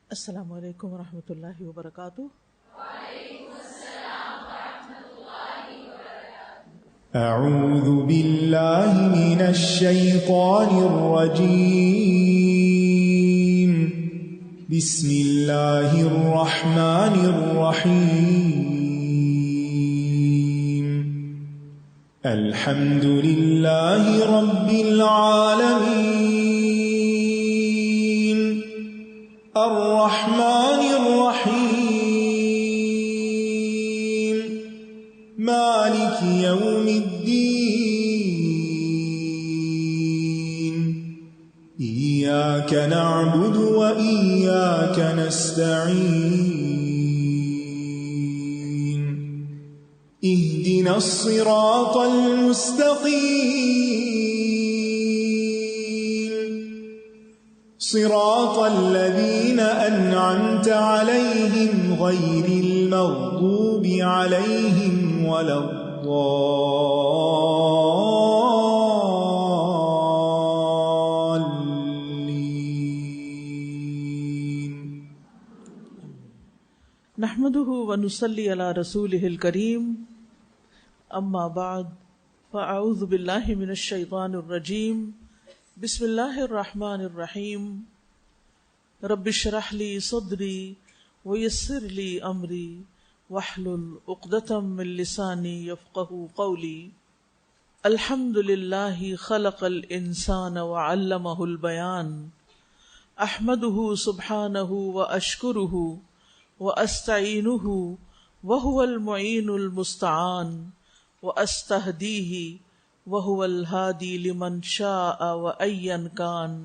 السلام علیکم ورحمۃ اللہ وبرکاتہ۔ وعلیکم السلام ورحمۃ اللہ وبرکاتہ۔ اعوذ باللہ من الشیطان الرجیم، بسم اللہ الرحمن الرحیم، الحمد للہ رب العالمین، الرحمن الرحیم، مالک یوم الدین، ایاک نعبد و ایاک نستعین، اہدنا الصراط المستقیم، صراط الذین انعمت علیہم غیر المغضوب علیہم ولا الضالین۔ نحمده ونصلی علی رسولہ الکریم، اما بعد فاعوذ باللہ من الشیطان الرجیم، بسم اللہ الرحمن الرحیم، رب اشرح لی صدری ویسر لی امری واحلل عقدۃ من لسانی یفقہوا قولی۔ الحمد للہ خلق الانسان وعلمہ البیان، احمدہ سبحانہ واشکرہ واستعینہ وہو المعین المستعان، واستہدیہ وهو الهادی لمن شاء وأيا كان،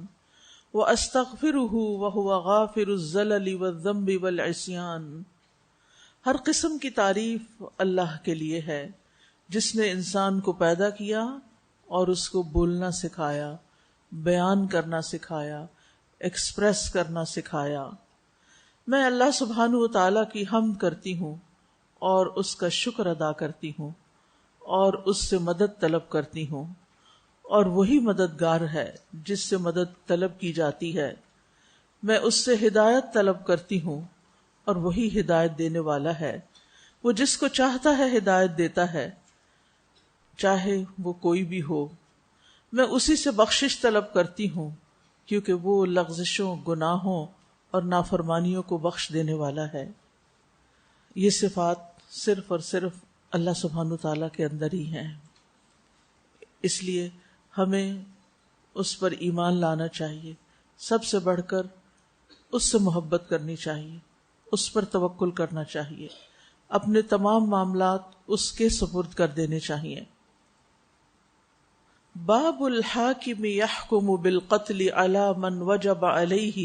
وأستغفره وهو غافر الزلل والذنب والعصیان۔ ہر قسم کی تعریف اللہ کے لیے ہے جس نے انسان کو پیدا کیا اور اس کو بولنا سکھایا، بیان کرنا سکھایا، ایکسپریس کرنا سکھایا۔ میں اللہ سبحانہ وتعالیٰ کی حمد کرتی ہوں اور اس کا شکر ادا کرتی ہوں اور اس سے مدد طلب کرتی ہوں، اور وہی مددگار ہے جس سے مدد طلب کی جاتی ہے۔ میں اس سے ہدایت طلب کرتی ہوں اور وہی ہدایت دینے والا ہے۔ وہ جس کو چاہتا ہے ہدایت دیتا ہے، چاہے وہ کوئی بھی ہو۔ میں اسی سے بخشش طلب کرتی ہوں کیونکہ وہ لغزشوں، گناہوں اور نافرمانیوں کو بخش دینے والا ہے۔ یہ صفات صرف اور صرف اللہ سبحانہ تعالیٰ کے اندر ہی ہیں، اس لیے ہمیں اس پر ایمان لانا چاہیے، سب سے بڑھ کر اس سے محبت کرنی چاہیے، اس پر توکل کرنا چاہیے، اپنے تمام معاملات اس کے سپرد کر دینے چاہیے۔ باب الحاکم یحکم بالقتل علی من وجب علیہ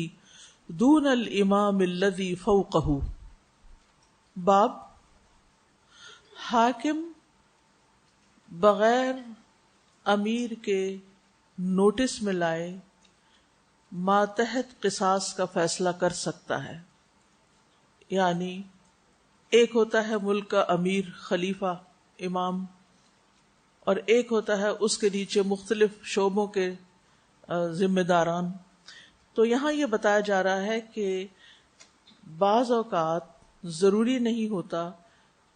دون الامام الذی فوقہ۔ باب حاکم بغیر امیر کے نوٹس میں لائے ماتحت قصاص کا فیصلہ کر سکتا ہے۔ یعنی ایک ہوتا ہے ملک کا امیر، خلیفہ، امام، اور ایک ہوتا ہے اس کے نیچے مختلف شعبوں کے ذمہ داران۔ تو یہاں یہ بتایا جا رہا ہے کہ بعض اوقات ضروری نہیں ہوتا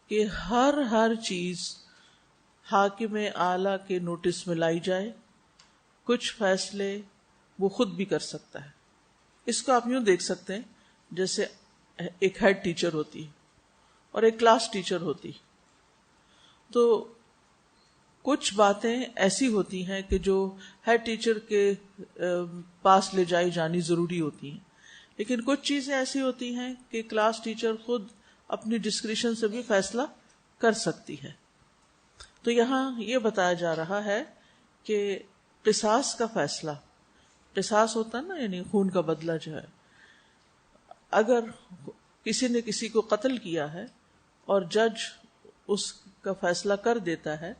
کہ ہر چیز حاکم اعلیٰ کے نوٹس میں لائی جائے، کچھ فیصلے وہ خود بھی کر سکتا ہے۔ اس کو آپ یوں دیکھ سکتے ہیں جیسے ایک ہیڈ ٹیچر ہوتی ہے اور ایک کلاس ٹیچر ہوتی، تو کچھ باتیں ایسی ہوتی ہیں کہ جو ہیڈ ٹیچر کے پاس لے جائی جانی ضروری ہوتی ہیں، لیکن کچھ چیزیں ایسی ہوتی ہیں کہ کلاس ٹیچر خود اپنی ڈسکریشن سے بھی فیصلہ کر سکتی ہے۔ تو یہاں یہ بتایا جا رہا ہے کہ قصاص کا فیصلہ، قصاص ہوتا ہے نا، یعنی خون کا بدلہ جو ہے، اگر کسی نے کسی کو قتل کیا ہے اور جج اس کا فیصلہ کر دیتا ہے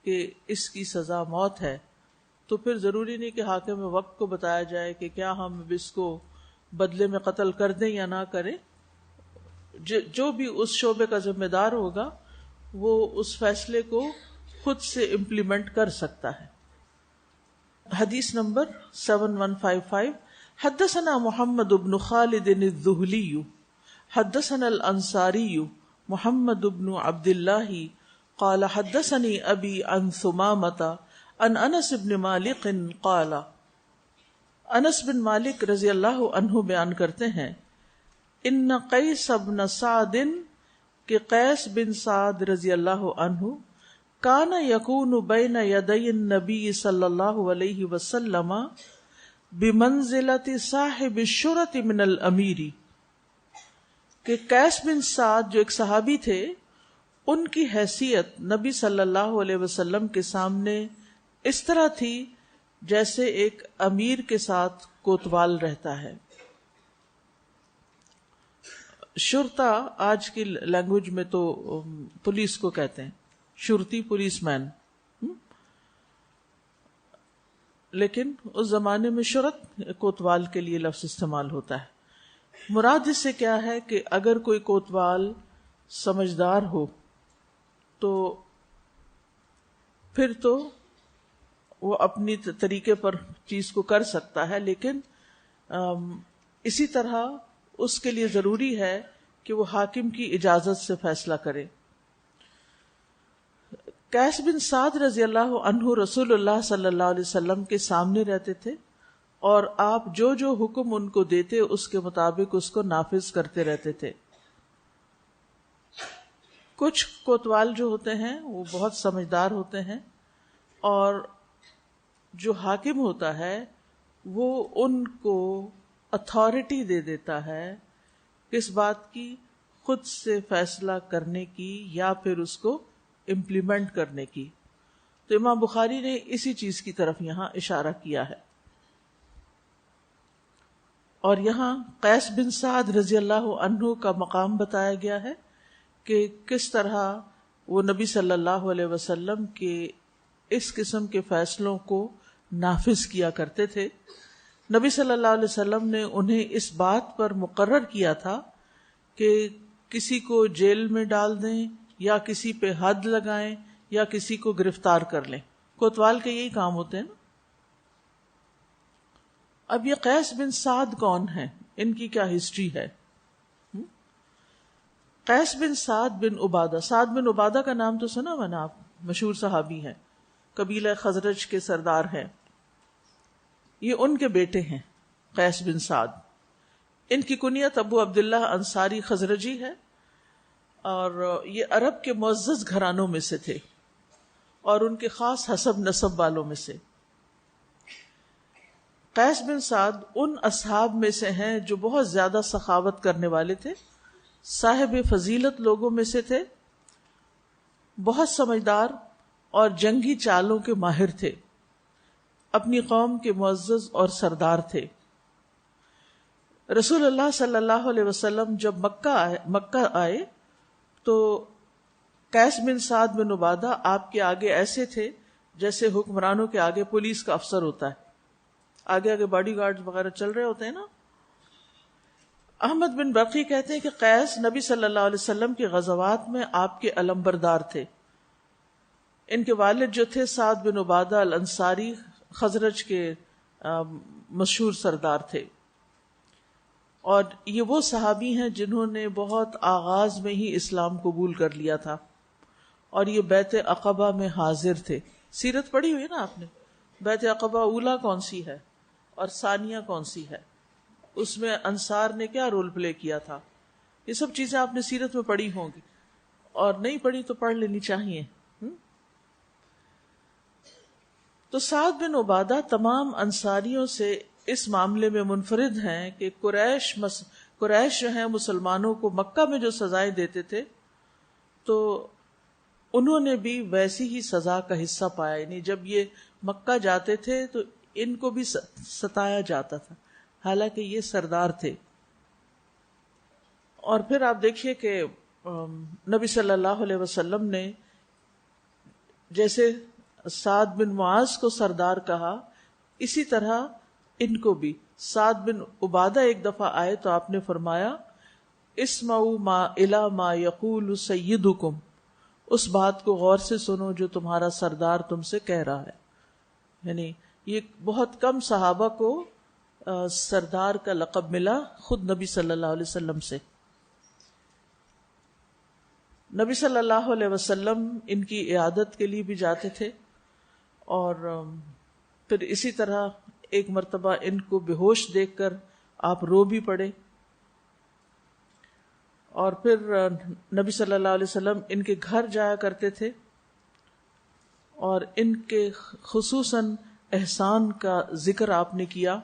کہ اس کی سزا موت ہے، تو پھر ضروری نہیں کہ حاکم وقت کو بتایا جائے کہ کیا ہم اس کو بدلے میں قتل کر دیں یا نہ کریں۔ جو بھی اس شعبے کا ذمہ دار ہوگا وہ اس فیصلے کو خود سے امپلیمنٹ کر سکتا ہے۔ حدیث نمبر 7155، حدثنا محمد بن خالد الذهلي حدثنا الانصاری محمد بن عبد اللہ قال حدثني ابی عن ثمامۃ عن انس بن مالک قال، انس بن مالک رضی اللہ عنہ بیان کرتے ہیں، ان قیس بن سعد کہ قیس بن سعد رضی اللہ عنہ کان یکون بین یدی النبی صلی اللہ علیہ وسلم بمنزلۃ صاحب الشرط من الامیر، کہ قیس بن سعد جو ایک صحابی تھے، ان کی حیثیت نبی صلی اللہ علیہ وسلم کے سامنے اس طرح تھی جیسے ایک امیر کے ساتھ کوتوال رہتا ہے۔ شرطا آج کی لینگویج میں تو پولیس کو کہتے ہیں، شرطی پولیس مین، لیکن اس زمانے میں شرط کوتوال کے لیے لفظ استعمال ہوتا ہے۔ مراد اس سے کیا ہے کہ اگر کوئی کوتوال سمجھدار ہو تو پھر تو وہ اپنی طریقے پر چیز کو کر سکتا ہے، لیکن اسی طرح اس کے لیے ضروری ہے کہ وہ حاکم کی اجازت سے فیصلہ کرے۔ قیس بن سعد رضی اللہ عنہ رسول اللہ صلی اللہ علیہ وسلم کے سامنے رہتے تھے، اور آپ جو جو حکم ان کو دیتے اس کے مطابق اس کو نافذ کرتے رہتے تھے۔ کچھ کوتوال جو ہوتے ہیں وہ بہت سمجھدار ہوتے ہیں، اور جو حاکم ہوتا ہے وہ ان کو اتھارٹی دے دیتا ہے کس بات کی، خود سے فیصلہ کرنے کی یا پھر اس کو امپلیمنٹ کرنے کی۔ تو امام بخاری نے اسی چیز کی طرف یہاں اشارہ کیا ہے، اور یہاں قیس بن سعد رضی اللہ عنہ کا مقام بتایا گیا ہے کہ کس طرح وہ نبی صلی اللہ علیہ وسلم کے اس قسم کے فیصلوں کو نافذ کیا کرتے تھے۔ نبی صلی اللہ علیہ وسلم نے انہیں اس بات پر مقرر کیا تھا کہ کسی کو جیل میں ڈال دیں یا کسی پہ حد لگائیں یا کسی کو گرفتار کر لیں۔ کوتوال کے یہی کام ہوتے ہیں نا۔ اب یہ قیس بن سعد کون ہیں، ان کی کیا ہسٹری ہے؟ قیس بن سعد بن عبادہ، سعد بن عبادہ کا نام تو سنا ہوا نا آپ، مشہور صحابی ہیں، قبیلہ خزرج کے سردار ہیں۔ یہ ان کے بیٹے ہیں قیس بن سعد۔ ان کی کنیت ابو عبداللہ انصاری خزرجی ہے، اور یہ عرب کے معزز گھرانوں میں سے تھے اور ان کے خاص حسب نسب والوں میں سے۔ قیس بن سعد ان اصحاب میں سے ہیں جو بہت زیادہ سخاوت کرنے والے تھے، صاحب فضیلت لوگوں میں سے تھے، بہت سمجھدار اور جنگی چالوں کے ماہر تھے، اپنی قوم کے معزز اور سردار تھے۔ رسول اللہ صلی اللہ علیہ وسلم جب مکہ آئے تو قیس بن سعد بن عبادہ آپ کے آگے ایسے تھے جیسے حکمرانوں کے آگے پولیس کا افسر ہوتا ہے، آگے آگے باڈی گارڈ وغیرہ چل رہے ہوتے ہیں نا۔ احمد بن بقی کہتے ہیں کہ قیس نبی صلی اللہ علیہ وسلم کے غزوات میں آپ کے علمبردار تھے۔ ان کے والد جو تھے سعد بن عبادہ الانصاری خزرج کے مشہور سردار تھے، اور یہ وہ صحابی ہیں جنہوں نے بہت آغاز میں ہی اسلام قبول کر لیا تھا، اور یہ بیعت عقبہ میں حاضر تھے۔ سیرت پڑھی ہوئی ہے نا آپ نے، بیعت عقبہ اولا کون سی ہے اور ثانیہ کون سی ہے، اس میں انصار نے کیا رول پلے کیا تھا، یہ سب چیزیں آپ نے سیرت میں پڑھی ہوں گی، اور نہیں پڑھی تو پڑھ لینی چاہیے۔ تو سعد بن عبادہ تمام انصاریوں سے اس معاملے میں منفرد ہیں کہ قریش جو ہیں مسلمانوں کو مکہ میں جو سزائیں دیتے تھے تو انہوں نے بھی ویسی ہی سزا کا حصہ پایا، یعنی جب یہ مکہ جاتے تھے تو ان کو بھی ستایا جاتا تھا، حالانکہ یہ سردار تھے۔ اور پھر آپ دیکھیے کہ نبی صلی اللہ علیہ وسلم نے جیسے سعد بن معاذ کو سردار کہا، اسی طرح ان کو بھی۔ سعد بن عبادہ ایک دفعہ آئے تو آپ نے فرمایا اسمعوا ما الی ما یقول سیدکم، اس بات کو غور سے سنو جو تمہارا سردار تم سے کہہ رہا ہے۔ یعنی یہ بہت کم صحابہ کو سردار کا لقب ملا خود نبی صلی اللہ علیہ وسلم سے. نبی صلی اللہ علیہ وسلم ان کی عیادت کے لیے بھی جاتے تھے، اور پھر اسی طرح ایک مرتبہ ان کو بے ہوش دیکھ کر آپ رو بھی پڑے، اور پھر نبی صلی اللہ علیہ وسلم ان کے گھر جایا کرتے تھے، اور ان کے خصوصاً احسان کا ذکر آپ نے کیا.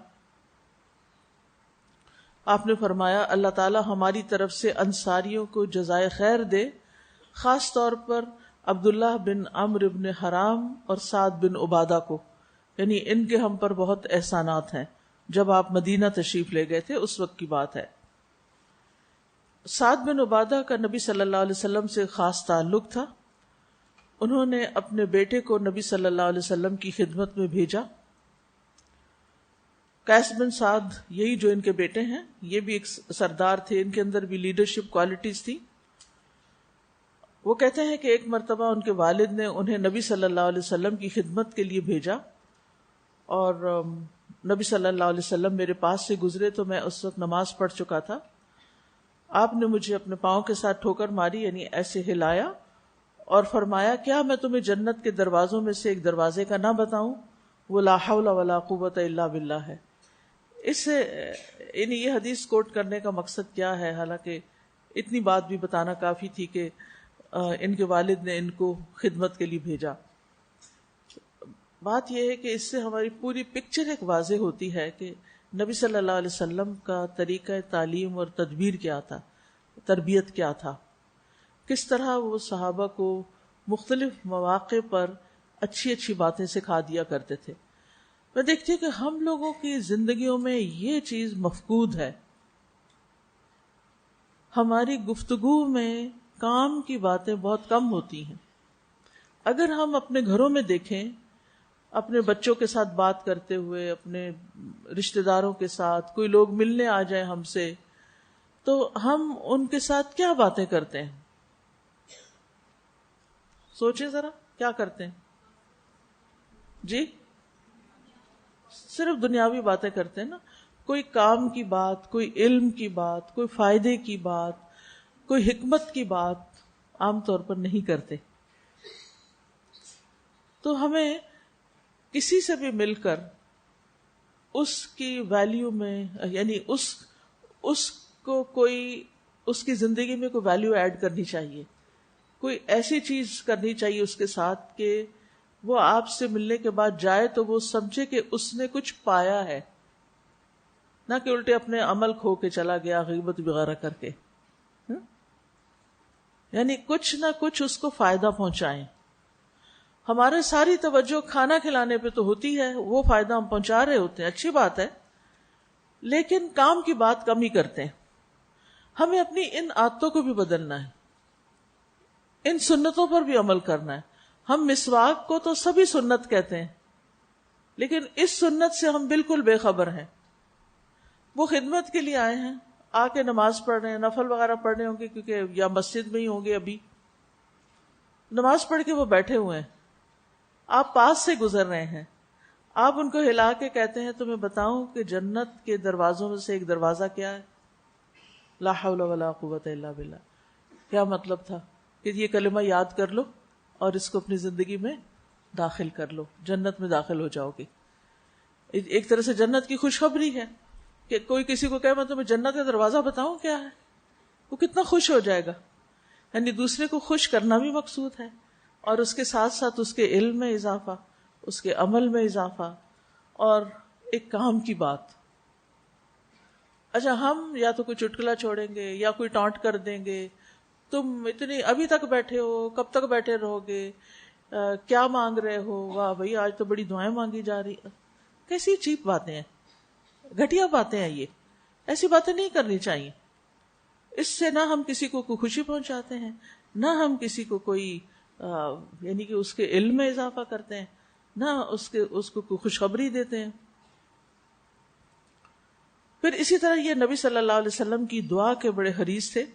آپ نے فرمایا اللہ تعالی ہماری طرف سے انصاریوں کو جزائے خیر دے، خاص طور پر عبداللہ بن عمرو بن حرام اور سعد بن عبادہ کو، یعنی ان کے ہم پر بہت احسانات ہیں. جب آپ مدینہ تشریف لے گئے تھے اس وقت کی بات ہے. سعد بن عبادہ کا نبی صلی اللہ علیہ وسلم سے خاص تعلق تھا. انہوں نے اپنے بیٹے کو نبی صلی اللہ علیہ وسلم کی خدمت میں بھیجا. قیس بن سعد یہی جو ان کے بیٹے ہیں، یہ بھی ایک سردار تھے، ان کے اندر بھی لیڈرشپ کوالٹیز تھی. وہ کہتے ہیں کہ ایک مرتبہ ان کے والد نے انہیں نبی صلی اللہ علیہ وسلم کی خدمت کے لیے بھیجا، اور نبی صلی اللہ علیہ وسلم میرے پاس سے گزرے تو میں اس وقت نماز پڑھ چکا تھا. آپ نے مجھے اپنے پاؤں کے ساتھ ٹھوکر ماری، یعنی ایسے ہلایا، اور فرمایا کیا میں تمہیں جنت کے دروازوں میں سے ایک دروازے کا نہ بتاؤں؟ وہ لا حول ولا قوت الا باللہ ہے. اس سے یعنی یہ حدیث کوٹ کرنے کا مقصد کیا ہے؟ حالانکہ اتنی بات بھی بتانا کافی تھی کہ ان کے والد نے ان کو خدمت کے لیے بھیجا. بات یہ ہے کہ اس سے ہماری پوری پکچر ایک واضح ہوتی ہے کہ نبی صلی اللہ علیہ وسلم کا طریقہ تعلیم اور تدبیر کیا تھا، تربیت کیا تھا، کس طرح وہ صحابہ کو مختلف مواقع پر اچھی اچھی باتیں سکھا دیا کرتے تھے. میں دیکھتی ہوں کہ ہم لوگوں کی زندگیوں میں یہ چیز مفقود ہے. ہماری گفتگو میں کام کی باتیں بہت کم ہوتی ہیں. اگر ہم اپنے گھروں میں دیکھیں، اپنے بچوں کے ساتھ بات کرتے ہوئے، اپنے رشتہ داروں کے ساتھ، کوئی لوگ ملنے آ جائیں ہم سے، تو ہم ان کے ساتھ کیا باتیں کرتے ہیں؟ سوچیں ذرا، کیا کرتے ہیں؟ جی، صرف دنیاوی باتیں کرتے ہیں نا. کوئی کام کی بات، کوئی علم کی بات، کوئی فائدے کی بات، کوئی حکمت کی بات عام طور پر نہیں کرتے. تو ہمیں کسی سے بھی مل کر اس کی ویلیو میں، یعنی اس کو کوئی اس کی زندگی میں کوئی ویلیو ایڈ کرنی چاہیے، کوئی ایسی چیز کرنی چاہیے اس کے ساتھ کہ وہ آپ سے ملنے کے بعد جائے تو وہ سمجھے کہ اس نے کچھ پایا ہے، نہ کہ الٹے اپنے عمل کھو کے چلا گیا غیبت وغیرہ کر کے. یعنی کچھ نہ کچھ اس کو فائدہ پہنچائیں. ہمارے ساری توجہ کھانا کھلانے پہ تو ہوتی ہے، وہ فائدہ ہم پہنچا رہے ہوتے ہیں، اچھی بات ہے، لیکن کام کی بات کم ہی کرتے ہیں. ہمیں اپنی ان عادتوں کو بھی بدلنا ہے، ان سنتوں پر بھی عمل کرنا ہے. ہم مسواک کو تو سبھی سنت کہتے ہیں، لیکن اس سنت سے ہم بالکل بے خبر ہیں. وہ خدمت کے لیے آئے ہیں، آ کے نماز پڑھ رہے ہیں، نفل وغیرہ پڑھ رہے ہوں گے کیونکہ یا مسجد میں ہی ہوں گے، ابھی نماز پڑھ کے وہ بیٹھے ہوئے ہیں، آپ پاس سے گزر رہے ہیں، آپ ان کو ہلا کے کہتے ہیں تمہیں بتاؤں کہ جنت کے دروازوں میں سے ایک دروازہ کیا ہے؟ لا حول ولا قوت الا باللہ. کیا مطلب تھا کہ یہ کلمہ یاد کر لو اور اس کو اپنی زندگی میں داخل کر لو، جنت میں داخل ہو جاؤ گے. ایک طرح سے جنت کی خوشخبری ہے کہ کوئی کسی کو کہے میں تمہیں جنت کا دروازہ بتاؤں کیا ہے، وہ کتنا خوش ہو جائے گا. یعنی دوسرے کو خوش کرنا بھی مقصود ہے، اور اس کے ساتھ ساتھ اس کے علم میں اضافہ، اس کے عمل میں اضافہ، اور ایک کام کی بات. اچھا، ہم یا تو کوئی چٹکلا چھوڑیں گے یا کوئی ٹانٹ کر دیں گے، تم اتنی ابھی تک بیٹھے ہو، کب تک بیٹھے رہو گے، کیا مانگ رہے ہو، واہ بھائی آج تو بڑی دعائیں مانگی جا رہی. کیسی چیپ باتیں ہیں، گھٹیا باتیں ہیں. یہ ایسی باتیں نہیں کرنی چاہیے. اس سے نہ ہم کسی کو کوئی خوشی پہنچاتے ہیں، نہ ہم کسی کو کوئی یعنی کہ اس کے علم میں اضافہ کرتے ہیں، نہ اس کو کوئی خوشخبری دیتے ہیں. پھر اسی طرح یہ نبی صلی اللہ علیہ وسلم کی دعا کے بڑے حریص تھے.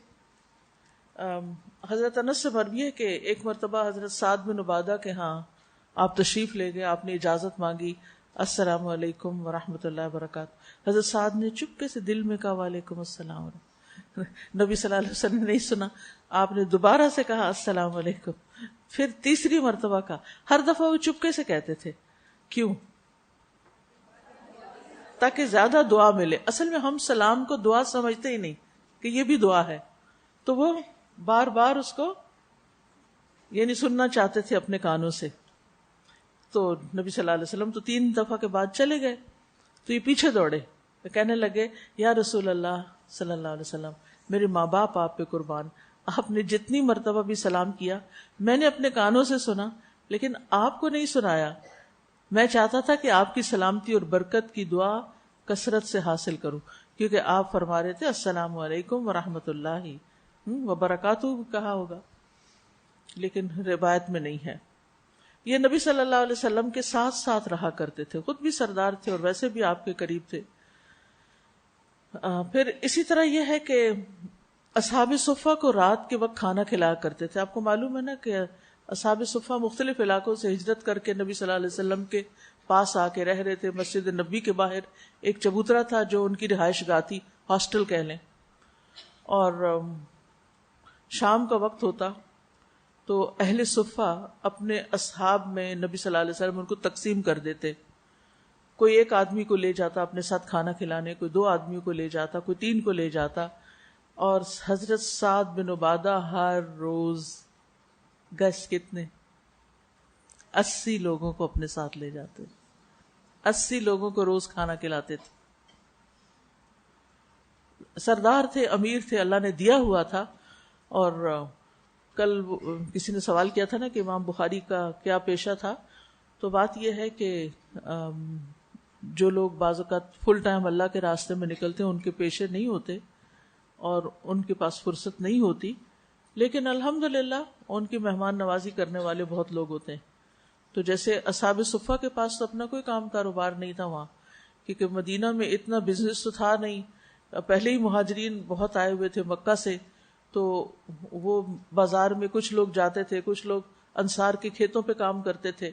حضرت انس سے مروی ہے کہ ایک مرتبہ حضرت سعد بن عبادہ کے ہاں آپ تشریف لے گئے، آپ نے اجازت مانگی. السلام علیکم ورحمۃ اللہ وبرکاتہ. حضرت سعد نے چپکے سے دل میں کہا وعلیکم السلام. نبی صلی اللہ علیہ وسلم نے نہیں سنا, آپ نے دوبارہ سے کہا السلام علیکم, پھر تیسری مرتبہ کہا. ہر دفعہ وہ چپکے سے کہتے تھے. کیوں؟ تاکہ زیادہ دعا ملے. اصل میں ہم سلام کو دعا سمجھتے ہی نہیں کہ یہ بھی دعا ہے, تو وہ بار بار اس کو یعنی سننا چاہتے تھے اپنے کانوں سے. تو نبی صلی اللہ علیہ وسلم تو 3 دفعہ کے بعد چلے گئے, تو یہ پیچھے دوڑے, کہنے لگے یا رسول اللہ صلی اللہ علیہ وسلم, میرے ماں باپ آپ پہ قربان, آپ نے جتنی مرتبہ بھی سلام کیا میں نے اپنے کانوں سے سنا, لیکن آپ کو نہیں سنایا. میں چاہتا تھا کہ آپ کی سلامتی اور برکت کی دعا کثرت سے حاصل کروں, کیونکہ آپ فرما رہے تھے السلام علیکم ورحمۃ اللہ وبرکاتہ کہا ہوگا, لیکن روایت میں نہیں ہے. یہ نبی صلی اللہ علیہ وسلم کے ساتھ ساتھ رہا کرتے تھے, خود بھی سردار تھے اور ویسے بھی آپ کے قریب تھے. پھر اسی طرح یہ ہے کہ اصحاب صفہ کو رات کے وقت کھانا کھلایا کرتے تھے. آپ کو معلوم ہے نا کہ اصحاب صفہ مختلف علاقوں سے ہجرت کر کے نبی صلی اللہ علیہ وسلم کے پاس آ کے رہ رہے تھے. مسجد نبی کے باہر ایک چبوترا تھا جو ان کی رہائش گاہ تھی, ہاسٹل کہہ لیں. اور شام کا وقت ہوتا تو اہل صفہ اپنے اصحاب میں نبی صلی اللہ علیہ وسلم ان کو تقسیم کر دیتے. کوئی 1 آدمی کو لے جاتا اپنے ساتھ کھانا کھلانے, کوئی 2 آدمیوں کو لے جاتا, کوئی 3 کو لے جاتا. اور حضرت سعد بن عبادہ ہر روز گش کتنے 80 لوگوں کو اپنے ساتھ لے جاتے, 80 لوگوں کو روز کھانا کھلاتے تھے. سردار تھے, امیر تھے, اللہ نے دیا ہوا تھا. اور کل کسی نے سوال کیا تھا نا کہ امام بخاری کا کیا پیشہ تھا, تو بات یہ ہے کہ جو لوگ بعض اوقات فل ٹائم اللہ کے راستے میں نکلتے ہیں ان کے پیشے نہیں ہوتے اور ان کے پاس فرصت نہیں ہوتی, لیکن الحمدللہ ان کی مہمان نوازی کرنے والے بہت لوگ ہوتے ہیں. تو جیسے اصحاب صفہ کے پاس تو اپنا کوئی کام کاروبار نہیں تھا وہاں, کیونکہ مدینہ میں اتنا بزنس تو تھا نہیں, پہلے ہی مہاجرین بہت آئے ہوئے تھے مکہ سے, تو وہ بازار میں کچھ لوگ جاتے تھے, کچھ لوگ انصار کے کھیتوں پہ کام کرتے تھے.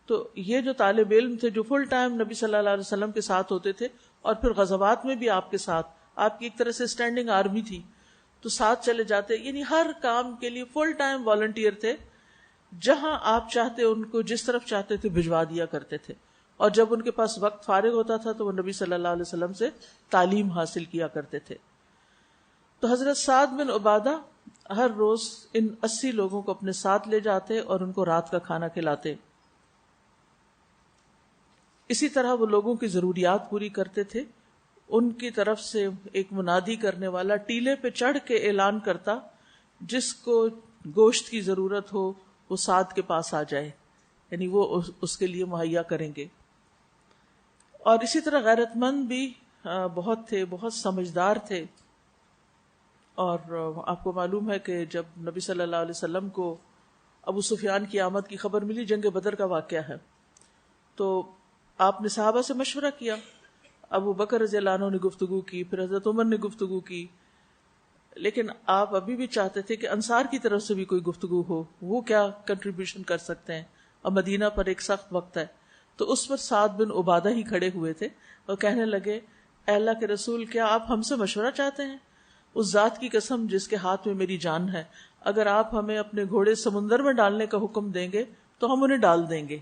تو یہ جو طالب علم تھے جو فل ٹائم نبی صلی اللہ علیہ وسلم کے ساتھ ہوتے تھے, اور پھر غزوات میں بھی آپ کے ساتھ, آپ کی ایک طرح سے اسٹینڈنگ آرمی تھی, تو ساتھ چلے جاتے, یعنی ہر کام کے لیے فل ٹائم والنٹیئر تھے. جہاں آپ چاہتے ان کو جس طرف چاہتے تھے بھجوا دیا کرتے تھے, اور جب ان کے پاس وقت فارغ ہوتا تھا تو وہ نبی صلی اللہ علیہ وسلم سے تعلیم حاصل کیا کرتے تھے. تو حضرت سعد بن عبادہ ہر روز ان 80 لوگوں کو اپنے ساتھ لے جاتے اور ان کو رات کا کھانا کھلاتے. اسی طرح وہ لوگوں کی ضروریات پوری کرتے تھے. ان کی طرف سے ایک منادی کرنے والا ٹیلے پہ چڑھ کے اعلان کرتا, جس کو گوشت کی ضرورت ہو وہ سعد کے پاس آ جائے, یعنی وہ اس کے لیے مہیا کریں گے. اور اسی طرح غیرت مند بھی بہت تھے, بہت سمجھدار تھے. اور آپ کو معلوم ہے کہ جب نبی صلی اللہ علیہ وسلم کو ابو سفیان کی آمد کی خبر ملی, جنگ بدر کا واقعہ ہے, تو آپ نے صحابہ سے مشورہ کیا. ابو بکر رضی اللہ عنہ نے گفتگو کی, پھر حضرت عمر نے گفتگو کی, لیکن آپ ابھی بھی چاہتے تھے کہ انصار کی طرف سے بھی کوئی گفتگو ہو, وہ کیا کنٹریبیوشن کر سکتے ہیں, اور مدینہ پر ایک سخت وقت ہے. تو اس پر سعد بن عبادہ ہی کھڑے ہوئے تھے اور کہنے لگے, اے اللہ کے رسول, کیا آپ ہم سے مشورہ چاہتے ہیں؟ اس ذات کی قسم جس کے ہاتھ میں میری جان ہے, اگر آپ ہمیں اپنے گھوڑے سمندر میں ڈالنے کا حکم دیں گے تو ہم انہیں ڈال دیں گے,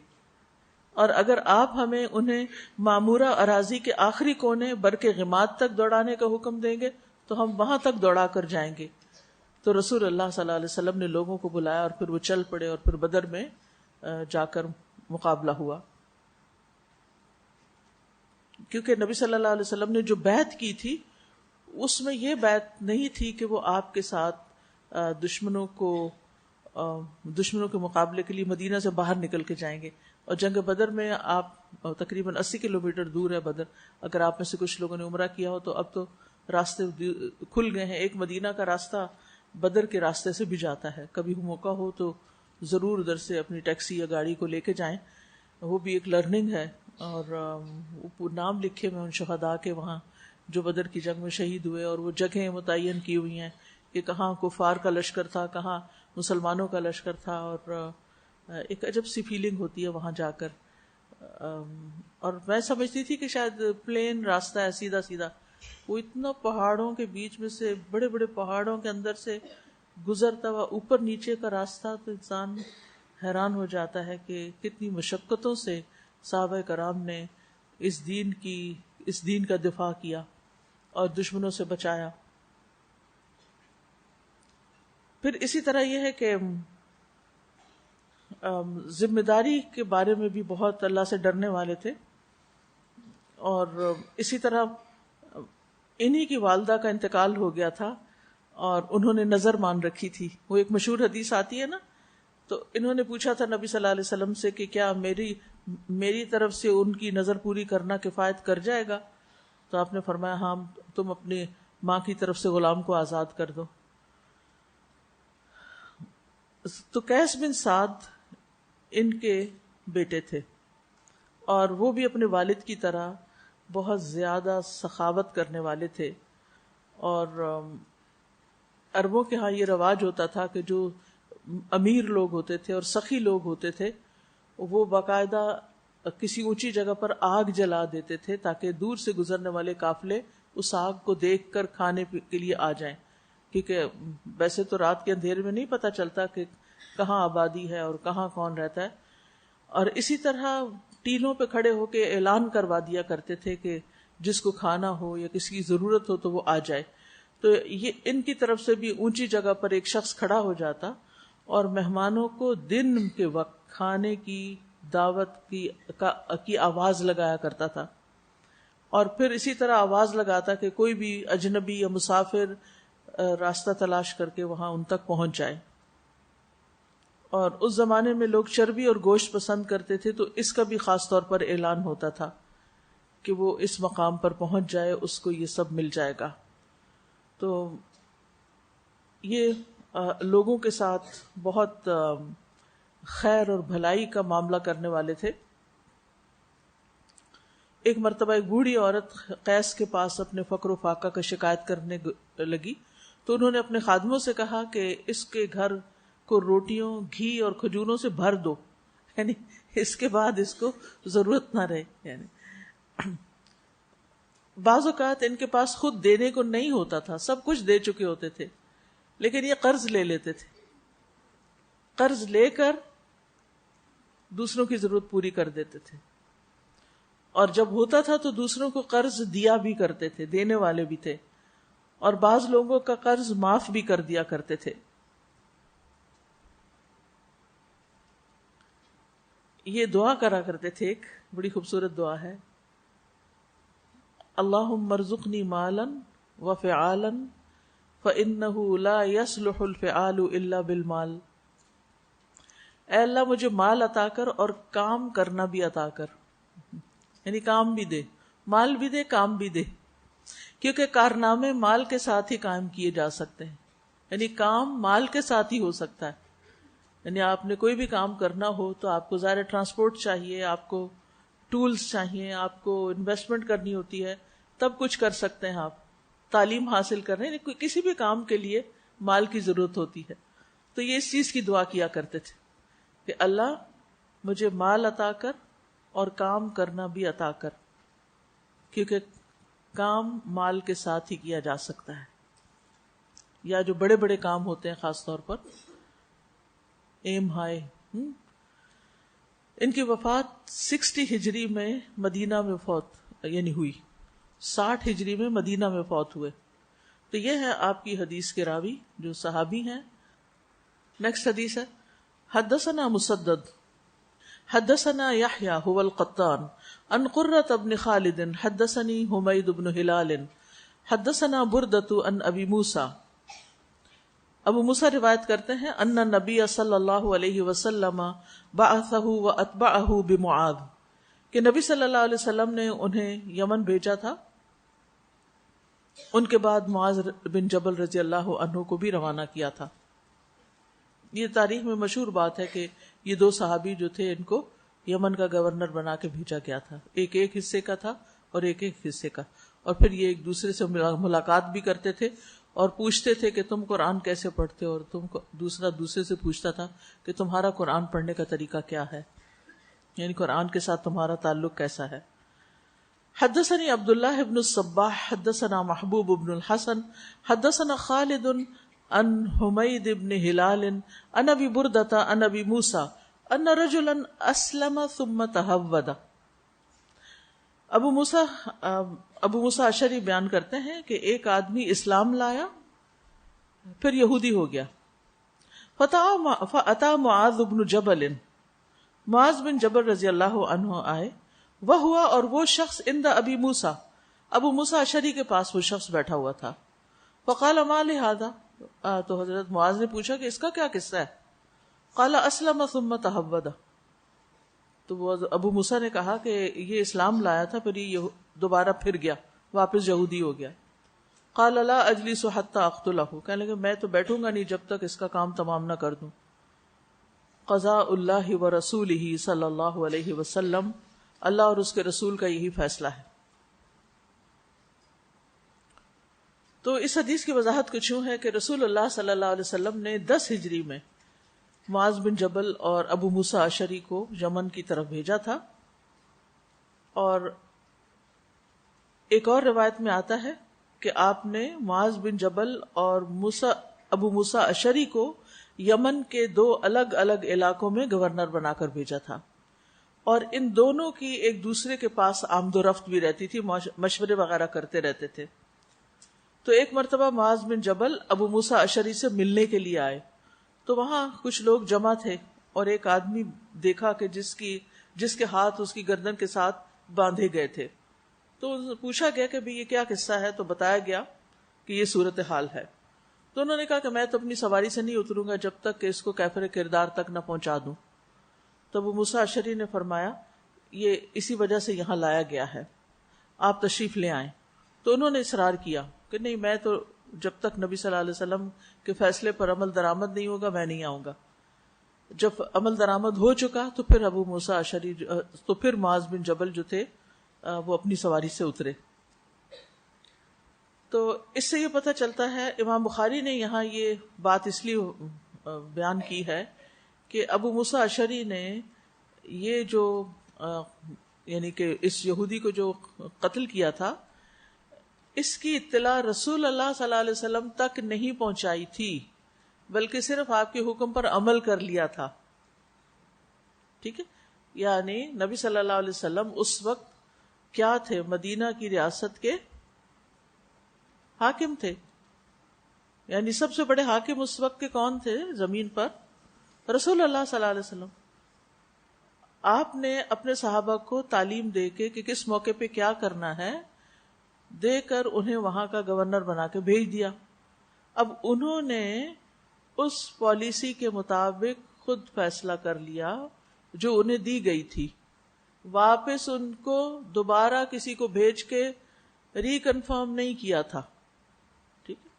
اور اگر آپ ہمیں انہیں معمورہ اراضی کے آخری کونے برق غماد تک دوڑانے کا حکم دیں گے تو ہم وہاں تک دوڑا کر جائیں گے. تو رسول اللہ صلی اللہ علیہ وسلم نے لوگوں کو بلایا اور پھر وہ چل پڑے, اور پھر بدر میں جا کر مقابلہ ہوا. کیونکہ نبی صلی اللہ علیہ وسلم نے جو بیعت کی تھی اس میں یہ بیعت نہیں تھی کہ وہ آپ کے ساتھ دشمنوں کے مقابلے کے لیے مدینہ سے باہر نکل کے جائیں گے. اور جنگ بدر میں آپ تقریباً 80 کلومیٹر دور ہے بدر. اگر آپ میں سے کچھ لوگوں نے عمرہ کیا ہو تو اب تو راستے کھل گئے ہیں. ایک مدینہ کا راستہ بدر کے راستے سے بھی جاتا ہے. کبھی موقع ہو تو ضرور ادھر سے اپنی ٹیکسی یا گاڑی کو لے کے جائیں, وہ بھی ایک لرننگ ہے. اور نام لکھے میں ان شہداء کے وہاں جو بدر کی جنگ میں شہید ہوئے, اور وہ جگہیں متعین کی ہوئی ہیں کہ کہاں کفار کا لشکر تھا, کہاں مسلمانوں کا لشکر تھا. اور ایک عجب سی فیلنگ ہوتی ہے وہاں جا کر. اور میں سمجھتی تھی کہ شاید پلین راستہ ہے سیدھا سیدھا، وہ اتنا پہاڑوں کے بیچ میں سے، بڑے بڑے پہاڑوں کے اندر سے گزرتا ہوا اوپر نیچے کا راستہ، تو انسان حیران ہو جاتا ہے کہ کتنی مشقتوں سے صحابہ کرام نے اس دین کا دفاع کیا اور دشمنوں سے بچایا. پھر اسی طرح یہ ہے کہ ذمہ داری کے بارے میں بھی بہت اللہ سے ڈرنے والے تھے. اور اسی طرح انہی کی والدہ کا انتقال ہو گیا تھا اور انہوں نے نظر مان رکھی تھی. وہ ایک مشہور حدیث آتی ہے نا، تو انہوں نے پوچھا تھا نبی صلی اللہ علیہ وسلم سے کہ کیا میری طرف سے ان کی نظر پوری کرنا کفایت کر جائے گا؟ تو آپ نے فرمایا ہاں، تم اپنی ماں کی طرف سے غلام کو آزاد کر دو. تو قیس بن سعد ان کے بیٹے تھے، اور وہ بھی اپنے والد کی طرح بہت زیادہ سخاوت کرنے والے تھے. اور عربوں کے ہاں یہ رواج ہوتا تھا کہ جو امیر لوگ ہوتے تھے اور سخی لوگ ہوتے تھے، وہ باقاعدہ کسی اونچی جگہ پر آگ جلا دیتے تھے تاکہ دور سے گزرنے والے قافلے اس آگ کو دیکھ کر کھانے کے لیے آ جائیں، کیونکہ ویسے تو رات کے اندھیرے میں نہیں پتہ چلتا کہ کہاں آبادی ہے اور کہاں کون رہتا ہے. اور اسی طرح ٹیلوں پہ کھڑے ہو کے اعلان کروا دیا کرتے تھے کہ جس کو کھانا ہو یا کسی کی ضرورت ہو تو وہ آ جائے. تو یہ ان کی طرف سے بھی اونچی جگہ پر ایک شخص کھڑا ہو جاتا اور مہمانوں کو دن کے وقت کھانے کی دعوت کی آواز لگایا کرتا تھا. اور پھر اسی طرح آواز لگاتا کہ کوئی بھی اجنبی یا مسافر راستہ تلاش کر کے وہاں ان تک پہنچ جائے. اور اس زمانے میں لوگ چربی اور گوشت پسند کرتے تھے، تو اس کا بھی خاص طور پر اعلان ہوتا تھا کہ وہ اس مقام پر پہنچ جائے، اس کو یہ سب مل جائے گا. تو یہ لوگوں کے ساتھ بہت خیر اور بھلائی کا معاملہ کرنے والے تھے. ایک مرتبہ ایک بوڑھی عورت قیس کے پاس اپنے فقر و فاقہ کا شکایت کرنے لگی، تو انہوں نے اپنے خادموں سے کہا کہ اس کے گھر کو روٹیوں، گھی اور کھجوروں سے بھر دو، یعنی اس کے بعد اس کو ضرورت نہ رہے. یعنی بعض اوقات ان کے پاس خود دینے کو نہیں ہوتا تھا، سب کچھ دے چکے ہوتے تھے، لیکن یہ قرض لے لیتے تھے. قرض لے کر دوسروں کی ضرورت پوری کر دیتے تھے، اور جب ہوتا تھا تو دوسروں کو قرض دیا بھی کرتے تھے، دینے والے بھی تھے، اور بعض لوگوں کا قرض معاف بھی کر دیا کرتے تھے. یہ دعا کرا کرتے تھے، ایک بڑی خوبصورت دعا ہے، اللہم ارزقنی مالا وفعالا فإنہ لا یصلح الفعال الا بالمال. اے اللہ مجھے مال عطا کر اور کام کرنا بھی عطا کر، یعنی کام بھی دے، مال بھی دے، کام بھی دے، کیونکہ کارنامے مال کے ساتھ ہی قائم کیے جا سکتے ہیں. یعنی کام مال کے ساتھ ہی ہو سکتا ہے. یعنی آپ نے کوئی بھی کام کرنا ہو تو آپ کو ظاہر ٹرانسپورٹ چاہیے، آپ کو ٹولز چاہیے، آپ کو انویسٹمنٹ کرنی ہوتی ہے، تب کچھ کر سکتے ہیں. آپ تعلیم حاصل کر رہے ہیں، کسی بھی کام کے لیے مال کی ضرورت ہوتی ہے. تو یہ اس چیز کی دعا کیا کرتے تھے کہ اللہ مجھے مال عطا کر اور کام کرنا بھی عطا کر، کیونکہ کام مال کے ساتھ ہی کیا جا سکتا ہے. یا جو بڑے بڑے کام ہوتے ہیں، خاص طور پر ایم ہائی. ان کی وفات 60 ہجری میں مدینہ میں یعنی ہوئی، 60 ہجری میں مدینہ میں فوت ہوئے. تو یہ ہے آپ کی حدیث کے راوی جو صحابی ہیں. نیکسٹ حدیث ہے، حدثنا مسدد حدثنا یحییٰ هو القطان عن قرۃ بن خالد حدثني حمید بن ہلال حدثنا بردۃ عن ابی موسیٰ. ابو موسیٰ روایت کرتے ہیں ان نبی صلی اللہ علیہ وسلم بعثہ واتبعہ بمعاذ، کہ نبی صلی اللہ علیہ وسلم نے انہیں یمن بھیجا تھا، ان کے بعد معاذ بن جبل رضی اللہ عنہ کو بھی روانہ کیا تھا. یہ تاریخ میں مشہور بات ہے کہ یہ دو صحابی جو تھے ان کو یمن کا گورنر بنا کے بھیجا گیا تھا، ایک حصے کا تھا اور ایک حصے کا. اور پھر یہ ایک دوسرے سے ملاقات بھی کرتے تھے اور پوچھتے تھے کہ تم قرآن کیسے پڑھتے ہو، اور دوسرے سے پوچھتا تھا کہ تمہارا قرآن پڑھنے کا طریقہ کیا ہے. یعنی قرآن کے ساتھ تمہارا تعلق کیسا ہے. حدثني عبد الله بن الصباح حدثنا محبوب بن الحسن حدثنا خالد عن حميد بن هلال عن ابي بردة عن ابي موسى ان رجلا اسلم ثم تهود. ابو موسیٰ اشعری بیان کرتے ہیں کہ ایک آدمی اسلام لایا پھر یہودی ہو گیا. فأتى معاذ بن جبل، معاذ بن جبل رضی اللہ عنہ آئے. وہ ہوا اور وہ شخص عند ابی موسیٰ، ابو موسیٰ اشعری کے پاس وہ شخص بیٹھا ہوا تھا. فقال ما لهذا، تو حضرت معاذ نے پوچھا کہ اس کا کیا قصہ ہے. قال اسلم ثم تهود، تو وہ ابو موسیٰ نے کہا کہ یہ اسلام لایا تھا پھر یہ دوبارہ پھر گیا، واپس یہودی ہو گیا. قال لا اجلس حتى اقتله، کہنے لگے میں تو بیٹھوں گا نہیں جب تک اس کا کام تمام نہ کر دوں. قضاء اللہ ورسولہ صلی اللہ علیہ وسلم، اللہ اور اس کے رسول کا یہی فیصلہ ہے. تو اس حدیث کی وضاحت کچھ یوں ہے کہ رسول اللہ صلی اللہ علیہ وسلم نے 10 ہجری میں معاذ بن جبل اور ابو موسیٰ اشعری کو یمن کی طرف بھیجا تھا. اور ایک اور روایت میں آتا ہے کہ آپ نے معاذ بن جبل اور ابو موسیٰ اشعری کو یمن کے 2 الگ الگ علاقوں میں گورنر بنا کر بھیجا تھا، اور ان دونوں کی ایک دوسرے کے پاس آمد و رفت بھی رہتی تھی، مشورے وغیرہ کرتے رہتے تھے. تو ایک مرتبہ معاذ بن جبل ابو موسیٰ اشعری سے ملنے کے لیے آئے، تو وہاں کچھ لوگ جمع تھے اور ایک آدمی دیکھا کہ جس کے ہاتھ اس کی گردن کے ساتھ باندھے گئے تھے. تو پوچھا گیا کہ بھی یہ کیا قصہ ہے، تو بتایا گیا کہ یہ صورتحال ہے. تو انہوں نے کہا کہ میں تو اپنی سواری سے نہیں اتروں گا جب تک کہ اس کو کیفر کردار تک نہ پہنچا دوں. تو ابو موسیٰ اشعری نے فرمایا یہ اسی وجہ سے یہاں لایا گیا ہے، آپ تشریف لے آئیں. تو انہوں نے اصرار کیا کہ نہیں، میں تو جب تک نبی صلی اللہ علیہ وسلم کے فیصلے پر عمل درآمد نہیں ہوگا میں نہیں آؤں گا. جب عمل درآمد ہو چکا تو پھر ابو موسیٰ اشعری تو پھر معاذ بن جبل جو تھے وہ اپنی سواری سے اترے. تو اس سے یہ پتہ چلتا ہے، امام بخاری نے یہاں یہ بات اس لیے بیان کی ہے کہ ابو موسیٰ اشعری نے یہ جو یعنی کہ اس یہودی کو جو قتل کیا تھا، اس کی اطلاع رسول اللہ صلی اللہ علیہ وسلم تک نہیں پہنچائی تھی، بلکہ صرف آپ کے حکم پر عمل کر لیا تھا. ٹھیک ہے، یعنی نبی صلی اللہ علیہ وسلم اس وقت کیا تھے؟ مدینہ کی ریاست کے حاکم تھے. یعنی سب سے بڑے حاکم اس وقت کے کون تھے زمین پر؟ رسول اللہ صلی اللہ علیہ وسلم. آپ نے اپنے صحابہ کو تعلیم دے کے کہ کس موقع پہ کیا کرنا ہے دے کر انہیں وہاں کا گورنر بنا کے بھیج دیا. اب انہوں نے اس پالیسی کے مطابق خود فیصلہ کر لیا جو انہیں دی گئی تھی، واپس ان کو دوبارہ کسی کو بھیج کے ریکنفرم نہیں کیا تھا. ٹھیک ہے،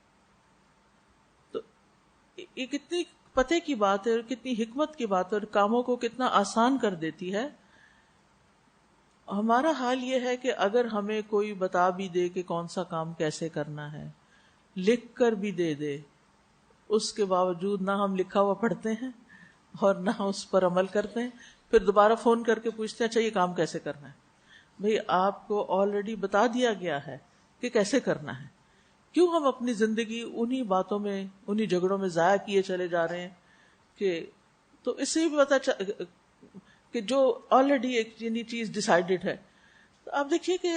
تو یہ کتنی پتے کی بات ہے اور کتنی حکمت کی بات ہے اور کاموں کو کتنا آسان کر دیتی ہے. ہمارا حال یہ ہے کہ اگر ہمیں کوئی بتا بھی دے کہ کون سا کام کیسے کرنا ہے، لکھ کر بھی دے دے، اس کے باوجود نہ ہم لکھا ہوا پڑھتے ہیں اور نہ اس پر عمل کرتے ہیں. پھر دوبارہ فون کر کے پوچھتے ہیں اچھا یہ کام کیسے کرنا ہے. بھئی آپ کو آلریڈی بتا دیا گیا ہے کہ کیسے کرنا ہے، کیوں ہم اپنی زندگی انہی باتوں میں انہی جھگڑوں میں ضائع کیے چلے جا رہے ہیں؟ کہ تو اس سے بھی پتا کہ جو آلریڈی ایک چیز ڈیسائیڈڈ ہے. تو آپ دیکھیے کہ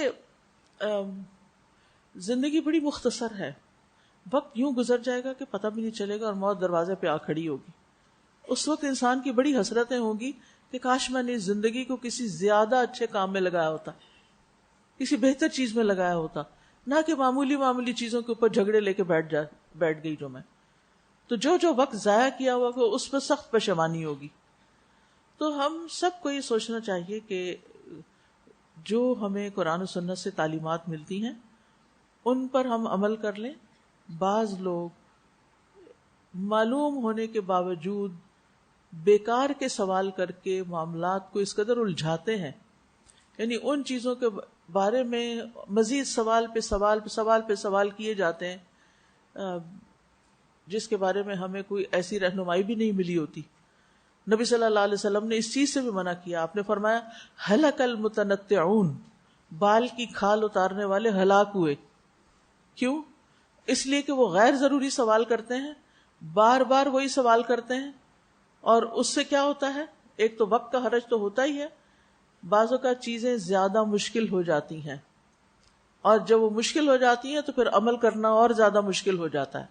زندگی بڑی مختصر ہے، وقت یوں گزر جائے گا کہ پتہ بھی نہیں چلے گا اور موت دروازے پہ آ کھڑی ہوگی. اس وقت انسان کی بڑی حسرتیں ہوں گی کہ کاش میں نے اس زندگی کو کسی زیادہ اچھے کام میں لگایا ہوتا، کسی بہتر چیز میں لگایا ہوتا، نہ کہ معمولی چیزوں کے اوپر جھگڑے لے کے بیٹھ گئی جو میں. تو جو وقت ضائع کیا ہوا کہ اس پر سخت پشیمانی ہوگی. تو ہم سب کو یہ سوچنا چاہیے کہ جو ہمیں قرآن و سنت سے تعلیمات ملتی ہیں ان پر ہم عمل کر لیں. بعض لوگ معلوم ہونے کے باوجود بیکار کے سوال کر کے معاملات کو اس قدر الجھاتے ہیں، یعنی ان چیزوں کے بارے میں مزید سوال پہ سوال کیے جاتے ہیں جس کے بارے میں ہمیں کوئی ایسی رہنمائی بھی نہیں ملی ہوتی. نبی صلی اللہ علیہ وسلم نے اس چیز سے بھی منع کیا. آپ نے فرمایا ہلک المتنطعون، بال کی کھال اتارنے والے ہلاک ہوئے. کیوں؟ اس لیے کہ وہ غیر ضروری سوال کرتے ہیں، بار بار وہی سوال کرتے ہیں، اور اس سے کیا ہوتا ہے؟ ایک تو وقت کا حرج تو ہوتا ہی ہے، بعض اوقات چیزیں زیادہ مشکل ہو جاتی ہیں، اور جب وہ مشکل ہو جاتی ہیں تو پھر عمل کرنا اور زیادہ مشکل ہو جاتا ہے.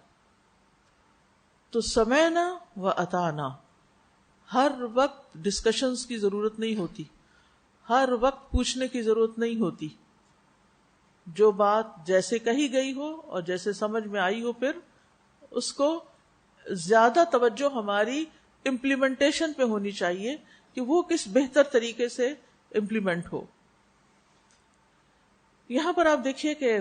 تو سمعنا و اطعنا، ہر وقت ڈسکشنز کی ضرورت نہیں ہوتی، ہر وقت پوچھنے کی ضرورت نہیں ہوتی. جو بات جیسے کہی گئی ہو اور جیسے سمجھ میں آئی ہو، پھر اس کو زیادہ توجہ ہماری امپلیمنٹیشن پہ ہونی چاہیے کہ وہ کس بہتر طریقے سے امپلیمنٹ ہو. یہاں پر آپ دیکھیے کہ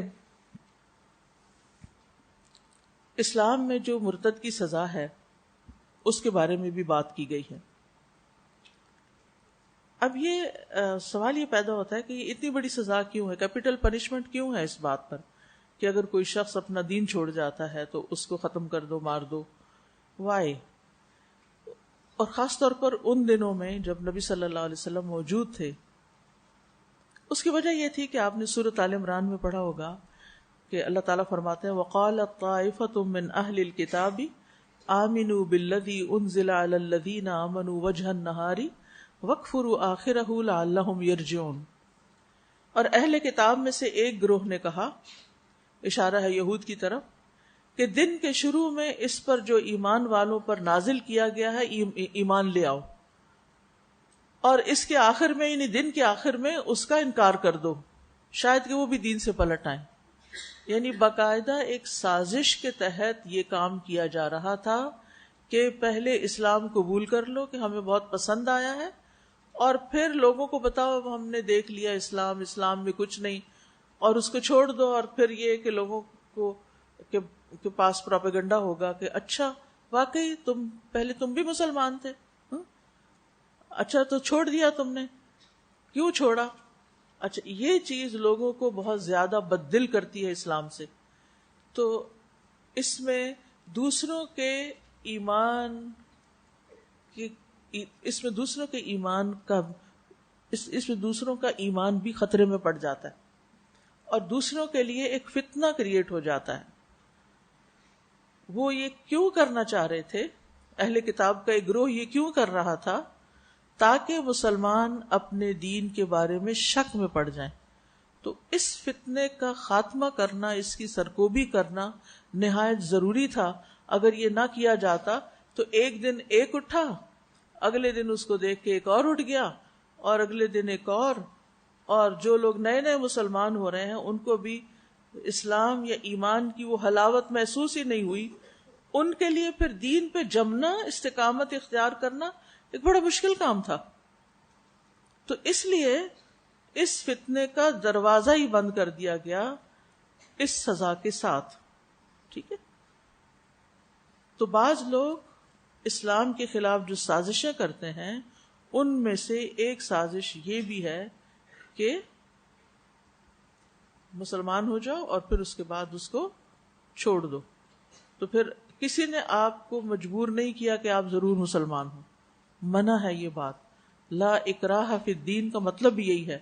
اسلام میں جو مرتد کی سزا ہے اس کے بارے میں بھی بات کی گئی ہے. اب یہ سوال یہ پیدا ہوتا ہے کہ اتنی بڑی سزا کیوں ہے، کیپٹل پنشمنٹ کیوں ہے اس بات پر کہ اگر کوئی شخص اپنا دین چھوڑ جاتا ہے تو اس کو ختم کر دو، مار دو. وائی؟ اور خاص طور پر ان دنوں میں جب نبی صلی اللہ علیہ وسلم موجود تھے. اس کی وجہ یہ تھی کہ آپ نے سورۃ آل عمران میں پڑھا ہوگا کہ اللہ تعالیٰ فرماتے ہیں وَقَالَتْ طَائِفَةٌ مِّنْ أَهْلِ الْكِتَابِ آمِنُوا بِالَّذِي أُنزِلَ عَلَى الَّذِينَ آمَنُوا وَجْهَ النَّهَارِ وَاكْفُرُوا آخِرَهُ لَعَلَّهُمْ يَرْجِعُونَ. اور اہل کتاب میں سے ایک گروہ نے کہا، اشارہ ہے یہود کی طرف، کہ دن کے شروع میں اس پر جو ایمان والوں پر نازل کیا گیا ہے ایمان لے آؤ، اور اس کے آخر میں یعنی دن کے آخر میں اس کا انکار کر دو، شاید کہ وہ بھی دین سے پلٹ آئیں. یعنی باقاعدہ ایک سازش کے تحت یہ کام کیا جا رہا تھا کہ پہلے اسلام قبول کر لو کہ ہمیں بہت پسند آیا ہے، اور پھر لوگوں کو بتاؤ ہم نے دیکھ لیا اسلام میں کچھ نہیں، اور اس کو چھوڑ دو. اور پھر یہ کہ لوگوں کو کے پاس پروپیگنڈا ہوگا کہ اچھا واقعی تم بھی مسلمان تھے، اچھا تو چھوڑ دیا تم نے، کیوں چھوڑا؟ اچھا یہ چیز لوگوں کو بہت زیادہ بددل کرتی ہے اسلام سے. تو اس میں دوسروں کے ایمان کا ایمان بھی خطرے میں پڑ جاتا ہے، اور دوسروں کے لیے ایک فتنہ کریٹ ہو جاتا ہے. وہ یہ کیوں کرنا چاہ رہے تھے، اہل کتاب کا ایک گروہ یہ کیوں کر رہا تھا؟ تاکہ مسلمان اپنے دین کے بارے میں شک میں پڑ جائیں. تو اس فتنے کا خاتمہ کرنا، اس کی سرکوبی کرنا نہایت ضروری تھا. اگر یہ نہ کیا جاتا تو ایک دن ایک اٹھا، اگلے دن اس کو دیکھ کے ایک اور اٹھ گیا، اور اگلے دن ایک اور جو لوگ نئے نئے مسلمان ہو رہے ہیں ان کو بھی اسلام یا ایمان کی وہ حلاوت محسوس ہی نہیں ہوئی. ان کے لیے پھر دین پہ جمنا، استقامت اختیار کرنا ایک بڑا مشکل کام تھا. تو اس لیے اس فتنے کا دروازہ ہی بند کر دیا گیا اس سزا کے ساتھ. ٹھیک ہے؟ تو بعض لوگ اسلام کے خلاف جو سازشیں کرتے ہیں ان میں سے ایک سازش یہ بھی ہے کہ مسلمان ہو جاؤ اور پھر اس کے بعد اس کو چھوڑ دو. تو پھر کسی نے آپ کو مجبور نہیں کیا کہ آپ ضرور مسلمان ہو، منع ہے یہ بات. لا اکراہ فی الدین کا مطلب یہی ہے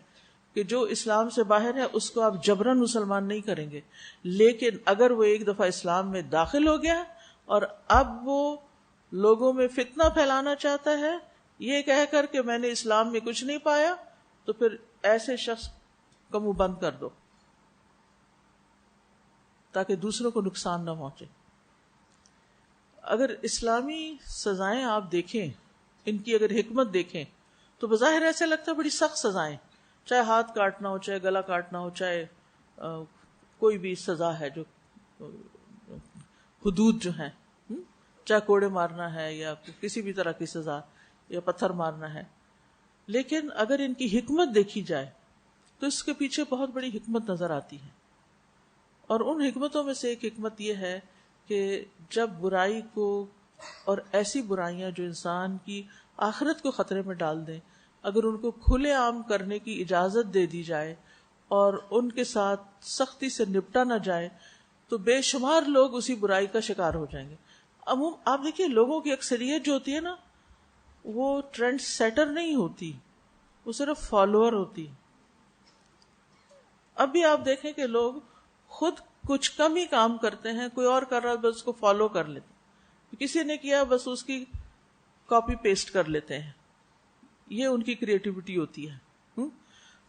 کہ جو اسلام سے باہر ہے اس کو آپ جبرن مسلمان نہیں کریں گے. لیکن اگر وہ ایک دفعہ اسلام میں داخل ہو گیا اور اب وہ لوگوں میں فتنہ پھیلانا چاہتا ہے یہ کہہ کر کہ میں نے اسلام میں کچھ نہیں پایا، تو پھر ایسے شخص کا منہ بند کر دو تاکہ دوسروں کو نقصان نہ پہنچے. اگر اسلامی سزائیں آپ دیکھیں، ان کی اگر حکمت دیکھیں تو بظاہر ایسا لگتا ہے بڑی سخت سزائیں، چاہے ہاتھ کاٹنا ہو، چاہے گلا کاٹنا ہو، چاہے کوئی بھی سزا ہے جو حدود جو ہیں، چاہے کوڑے مارنا ہے یا کسی بھی طرح کی سزا یا پتھر مارنا ہے. لیکن اگر ان کی حکمت دیکھی جائے تو اس کے پیچھے بہت بڑی حکمت نظر آتی ہے. اور ان حکمتوں میں سے ایک حکمت یہ ہے کہ جب برائی کو اور ایسی برائیاں جو انسان کی آخرت کو خطرے میں ڈال دیں، اگر ان کو کھلے عام کرنے کی اجازت دے دی جائے اور ان کے ساتھ سختی سے نپٹا نہ جائے تو بے شمار لوگ اسی برائی کا شکار ہو جائیں گے. آپ دیکھیے لوگوں کی اکثریت جو ہوتی ہے نا وہ ٹرینڈ سیٹر نہیں ہوتی، وہ صرف فالوور ہوتی. ابھی آپ دیکھیں کہ لوگ خود کچھ کم ہی کام کرتے ہیں، کوئی اور کر رہا ہے بس اس کو فالو کر لیتے، کسی نے کیا بس اس کی کاپی پیسٹ کر لیتے ہیں. یہ ان کی کریٹیوٹی ہوتی ہے.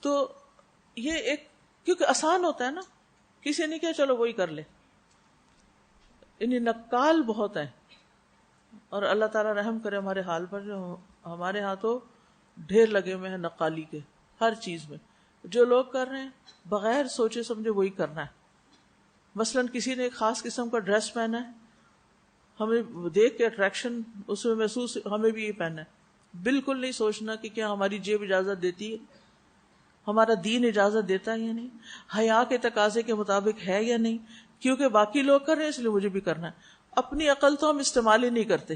تو یہ ایک، کیونکہ آسان ہوتا ہے نا، کسی نے کیا چلو وہی کر لے. انہیں نقال بہت ہیں، اور اللہ تعالیٰ رحم کرے ہمارے حال پر. جو ہمارے ہاں تو ڈھیر لگے ہوئے ہیں نقالی کے، ہر چیز میں جو لوگ کر رہے ہیں بغیر سوچے سمجھے وہی کرنا ہے. مثلاً کسی نے ایک خاص قسم کا ڈریس پہنا ہے، ہمیں دیکھ کے اٹریکشن اس میں محسوس، ہمیں بھی یہ پہننا ہے. بالکل نہیں سوچنا کہ کیا ہماری جیب اجازت دیتی ہے، ہمارا دین اجازت دیتا ہے یا نہیں، حیا کے تقاضے کے مطابق ہے یا نہیں. کیونکہ باقی لوگ کر رہے ہیں اس لیے مجھے بھی کرنا ہے. اپنی عقل تو ہم استعمال ہی نہیں کرتے.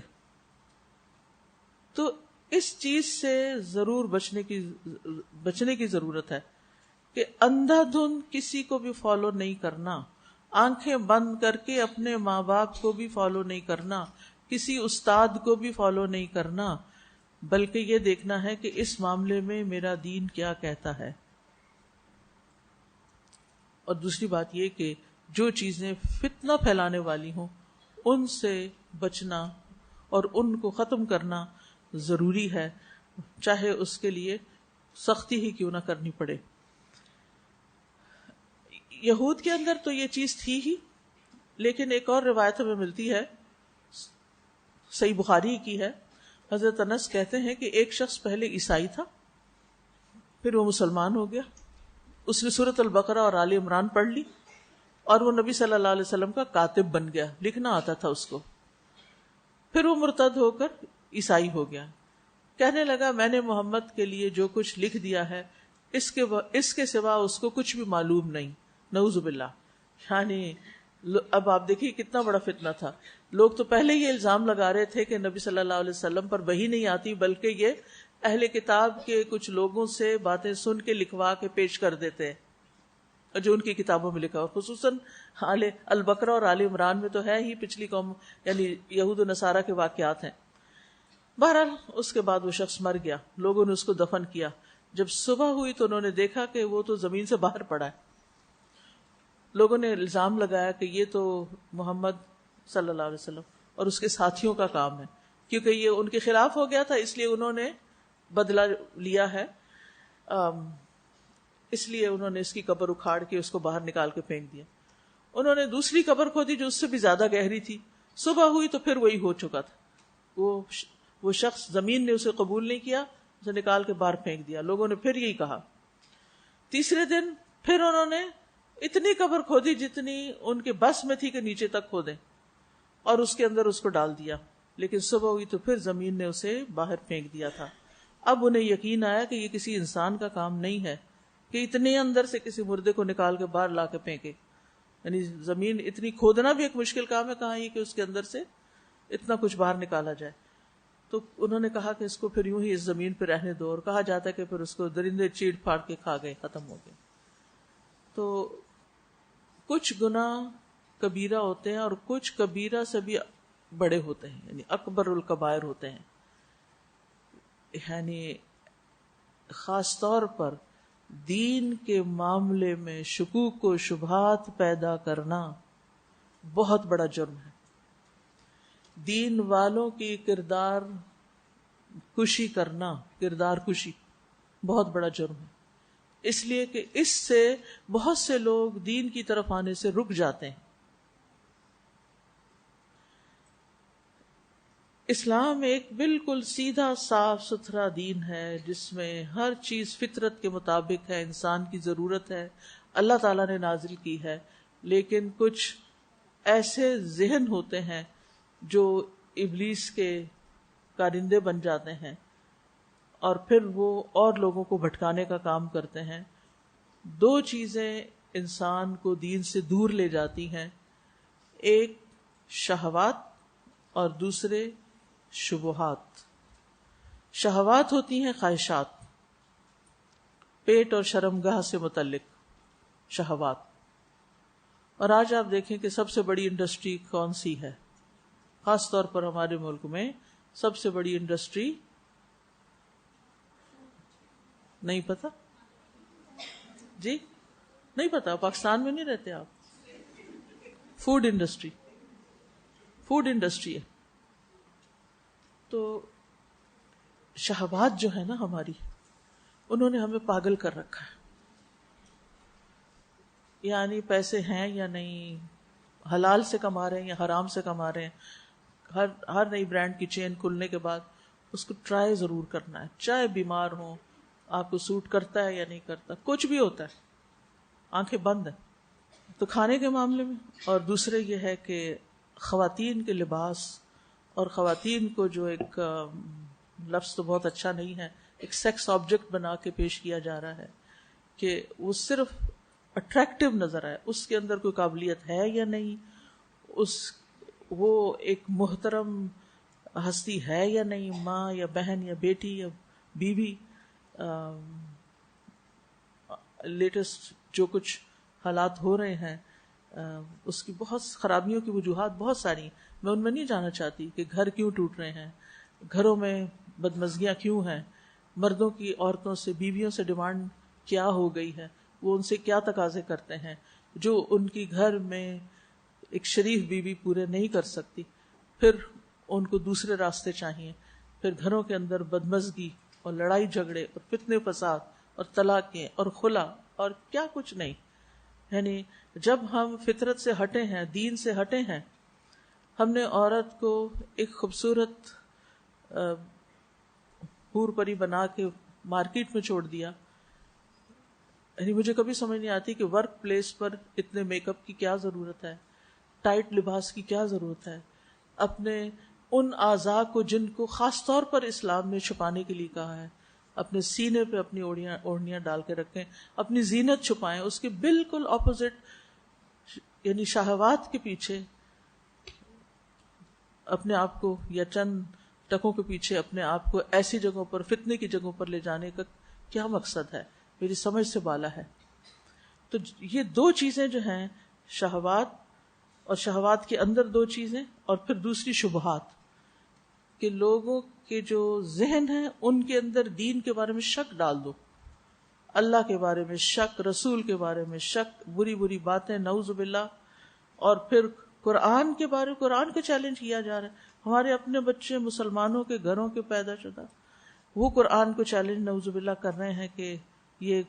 تو اس چیز سے ضرور بچنے کی ضرورت ہے کہ اندھا دھند کسی کو بھی فالو نہیں کرنا، آنکھیں بند کر کے اپنے ماں باپ کو بھی فالو نہیں کرنا، کسی استاد کو بھی فالو نہیں کرنا، بلکہ یہ دیکھنا ہے کہ اس معاملے میں میرا دین کیا کہتا ہے. اور دوسری بات یہ کہ جو چیزیں فتنہ پھیلانے والی ہوں ان سے بچنا اور ان کو ختم کرنا ضروری ہے، چاہے اس کے لیے سختی ہی کیوں نہ کرنی پڑے. یہود کے اندر تو یہ چیز تھی ہی، لیکن ایک اور روایت ہمیں ملتی ہے، صحیح بخاری کی ہے. حضرت انس کہتے ہیں کہ ایک شخص پہلے عیسائی تھا، پھر وہ مسلمان ہو گیا. اس نے سورۃ البقرہ اور آل عمران پڑھ لی، اور وہ نبی صلی اللہ علیہ وسلم کا کاتب بن گیا، لکھنا آتا تھا اس کو. پھر وہ مرتد ہو کر عیسائی ہو گیا. کہنے لگا میں نے محمد کے لیے جو کچھ لکھ دیا ہے اس کے سوا اس کو کچھ بھی معلوم نہیں. نعوذ باللہ. یعنی اب آپ دیکھیے کتنا بڑا فتنہ تھا. لوگ تو پہلے یہ الزام لگا رہے تھے کہ نبی صلی اللہ علیہ وسلم پر وحی نہیں آتی، بلکہ یہ اہل کتاب کے کچھ لوگوں سے باتیں سن کے لکھوا کے پیش کر دیتے ہیں جو ان کی کتابوں میں لکھا ہوا. خصوصاً البقرہ اور آل عمران میں تو ہے ہی پچھلی قوم یعنی یہود و نصارہ کے واقعات ہیں. بہرحال اس کے بعد وہ شخص مر گیا، لوگوں نے اس کو دفن کیا. جب صبح ہوئی تو انہوں نے دیکھا کہ وہ تو زمین سے باہر پڑا ہے. لوگوں نے الزام لگایا کہ یہ تو محمد صلی اللہ علیہ وسلم اور اس کے ساتھیوں کا کام ہے، کیونکہ یہ ان کے خلاف ہو گیا تھا اس لیے انہوں نے بدلہ لیا ہے. اس لیے انہوں نے اس کی قبر اکھاڑ کے اس کو باہر نکال کے پھینک دیا. انہوں نے دوسری قبر کھودی جو اس سے بھی زیادہ گہری تھی. صبح ہوئی تو پھر وہی ہو چکا تھا. وہ شخص، زمین نے اسے قبول نہیں کیا، اسے نکال کے باہر پھینک دیا. لوگوں نے پھر یہی کہا. تیسرے دن پھر انہوں نے اتنی قبر کھودی جتنی ان کے بس میں تھی کہ نیچے تک کھودیں، اور اس کے اندر اس کو ڈال دیا. لیکن صبح ہوئی تو پھر زمین نے اسے باہر پھینک دیا تھا. اب انہیں یقین آیا کہ یہ کسی انسان کا کام نہیں ہے کہ اتنے اندر سے کسی مردے کو نکال کے باہر لا کے پھینکے. یعنی زمین اتنی کھودنا بھی ایک مشکل کام ہے، کہاں یہ کہ اس کے اندر سے اتنا کچھ باہر نکالا جائے. تو انہوں نے کہا کہ اس کو پھر یوں ہی اس زمین پہ رہنے دو، اور کہا جاتا ہے کہ پھر اس کو درندے چیڑ پھاڑ کے کھا گئے، ختم ہو گئے. تو کچھ گناہ کبیرہ ہوتے ہیں اور کچھ کبیرہ سے بھی بڑے ہوتے ہیں، یعنی اکبر الکبائر ہوتے ہیں. یعنی خاص طور پر دین کے معاملے میں شکوک و شبہات پیدا کرنا بہت بڑا جرم ہے. دین والوں کی کردار کشی کرنا، کردار کشی بہت بڑا جرم ہے. اس لیے کہ اس سے بہت سے لوگ دین کی طرف آنے سے رک جاتے ہیں. اسلام ایک بالکل سیدھا صاف ستھرا دین ہے جس میں ہر چیز فطرت کے مطابق ہے، انسان کی ضرورت ہے، اللہ تعالیٰ نے نازل کی ہے. لیکن کچھ ایسے ذہن ہوتے ہیں جو ابلیس کے کارندے بن جاتے ہیں اور پھر وہ اور لوگوں کو بھٹکانے کا کام کرتے ہیں. دو چیزیں انسان کو دین سے دور لے جاتی ہیں، ایک شہوات اور دوسرے شبہات. شہوات ہوتی ہیں خواہشات، پیٹ اور شرمگاہ سے متعلق شہوات. اور آج آپ دیکھیں کہ سب سے بڑی انڈسٹری کون سی ہے؟ خاص طور پر ہمارے ملک میں سب سے بڑی انڈسٹری نہیں پتا جی؟ نہیں پتا؟ پاکستان میں نہیں رہتے آپ؟ فوڈ انڈسٹری ہے. تو شہوات جو ہے نا ہماری، انہوں نے ہمیں پاگل کر رکھا ہے. یعنی پیسے ہیں یا نہیں، حلال سے کما رہے ہیں یا حرام سے کما رہے ہیں، ہر نئی برانڈ کی چین کھلنے کے بعد اس کو ٹرائی ضرور کرنا ہے، چاہے بیمار ہو، آپ کو سوٹ کرتا ہے یا نہیں کرتا، کچھ بھی ہوتا ہے، آنکھیں بند ہیں. تو کھانے کے معاملے میں. اور دوسرے یہ ہے کہ خواتین کے لباس، اور خواتین کو جو ایک لفظ تو بہت اچھا نہیں ہے، ایک سیکس آبجیکٹ بنا کے پیش کیا جا رہا ہے کہ وہ صرف اٹریکٹیو نظر آئے، اس کے اندر کوئی قابلیت ہے یا نہیں، وہ ایک محترم ہستی ہے یا نہیں، ماں یا بہن یا بیٹی یا بیوی. لیٹسٹ جو کچھ حالات ہو رہے ہیں، اس کی بہت خرابیوں کی وجوہات بہت ساری، میں ان میں نہیں جانا چاہتی کہ گھر کیوں ٹوٹ رہے ہیں، گھروں میں بدمزگیاں کیوں ہیں، مردوں کی عورتوں سے، بیویوں سے ڈیمانڈ کیا ہو گئی ہے، وہ ان سے کیا تقاضے کرتے ہیں جو ان کی گھر میں ایک شریف بیوی پورے نہیں کر سکتی. پھر ان کو دوسرے راستے چاہیے، پھر گھروں کے اندر بدمزگی اور لڑائی جھگڑے اور فتنے فساد اور طلاقیں اور خلا اور کیا کچھ نہیں. یعنی جب ہم فطرت سے ہٹے ہیں، دین سے ہٹے ہیں، ہم نے عورت کو ایک خوبصورت حور پری بنا کے مارکیٹ میں چھوڑ دیا. یعنی مجھے کبھی سمجھ نہیں آتی کہ ورک پلیس پر اتنے میک اپ کی کیا ضرورت ہے، ٹائٹ لباس کی کیا ضرورت ہے، اپنے ان اعضاء کو جن کو خاص طور پر اسلام نے چھپانے کے لیے کہا ہے، اپنے سینے پہ اپنی اوڑھنیاں ڈال کے رکھیں، اپنی زینت چھپائیں. اس کے بالکل اپوزٹ، یعنی شہوات کے پیچھے اپنے آپ کو، یا چند ٹکوں کے پیچھے اپنے آپ کو ایسی جگہوں پر، فتنے کی جگہوں پر لے جانے کا کیا مقصد ہے؟ میری سمجھ سے بالا ہے. تو یہ دو چیزیں جو ہیں، شہوات، اور شہوات کے اندر دو چیزیں، اور پھر دوسری شبہات، کہ لوگوں کے جو ذہن ہیں ان کے اندر دین کے بارے میں شک ڈال دو، اللہ کے بارے میں شک، رسول کے بارے میں شک، بری بری باتیں، نعوذ باللہ. اور پھر قرآن کے بارے میں، قرآن کو چیلنج کیا جا رہا ہے. ہمارے اپنے بچے مسلمانوں کے گھروں کے پیدا شدہ، وہ قرآن کو چیلنج نعوذ باللہ کر رہے ہیں کہ یہ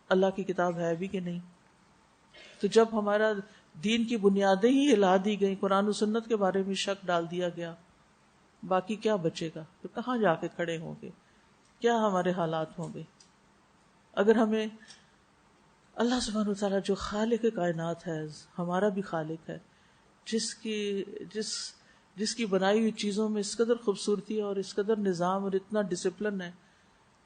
اللہ کی کتاب ہے بھی کہ نہیں. تو جب ہمارا دین کی بنیادیں ہی ہلا دی گئی، قرآن و سنت کے بارے میں شک ڈال دیا گیا، باقی کیا بچے گا؟ تو کہاں جا کے کھڑے ہوں گے؟ کیا ہمارے حالات ہوں گے؟ اگر ہمیں اللہ سبحانہ و تعالیٰ جو خالق کائنات ہے، ہمارا بھی خالق ہے، جس کی بنائی ہوئی چیزوں میں اس قدر خوبصورتی اور اس قدر نظام اور اتنا ڈسپلن ہے،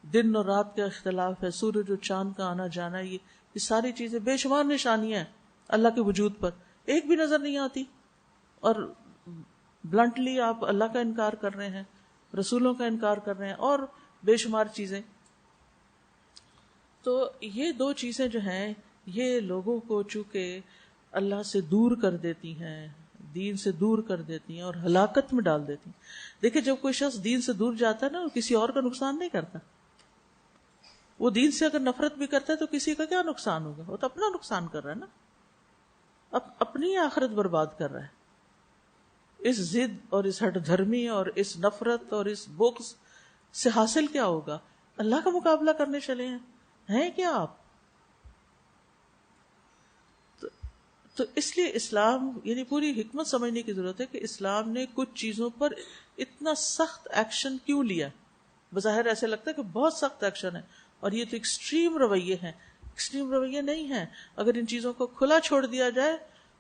دن اور رات کا اختلاف ہے، سورج اور چاند کا آنا جانا، یہ ساری چیزیں بے شمار نشانیاں ہیں اللہ کے وجود پر، ایک بھی نظر نہیں آتی، اور بلنٹلی آپ اللہ کا انکار کر رہے ہیں، رسولوں کا انکار کر رہے ہیں، اور بے شمار چیزیں. تو یہ دو چیزیں جو ہیں، یہ لوگوں کو چونکہ اللہ سے دور کر دیتی ہیں، دین سے دور کر دیتی ہیں اور ہلاکت میں ڈال دیتی ہیں. دیکھیں جب کوئی شخص دین سے دور جاتا ہے نا، وہ کسی اور کا نقصان نہیں کرتا. وہ دین سے اگر نفرت بھی کرتا ہے تو کسی کا کیا نقصان ہوگا؟ وہ تو اپنا نقصان کر رہا ہے نا، اپنی آخرت برباد کر رہا ہے. اس ضد اور اس ہٹ دھرمی اور اس نفرت اور اس بغض سے حاصل کیا ہوگا؟ اللہ کا مقابلہ کرنے چلے ہیں کیا آپ؟ تو اس لیے اسلام، یعنی پوری حکمت سمجھنے کی ضرورت ہے کہ اسلام نے کچھ چیزوں پر اتنا سخت ایکشن کیوں لیا. بظاہر ایسے لگتا ہے کہ بہت سخت ایکشن ہے، اور یہ تو ایکسٹریم رویے ہیں. ایکسٹریم رویے نہیں ہیں. اگر ان چیزوں کو کھلا چھوڑ دیا جائے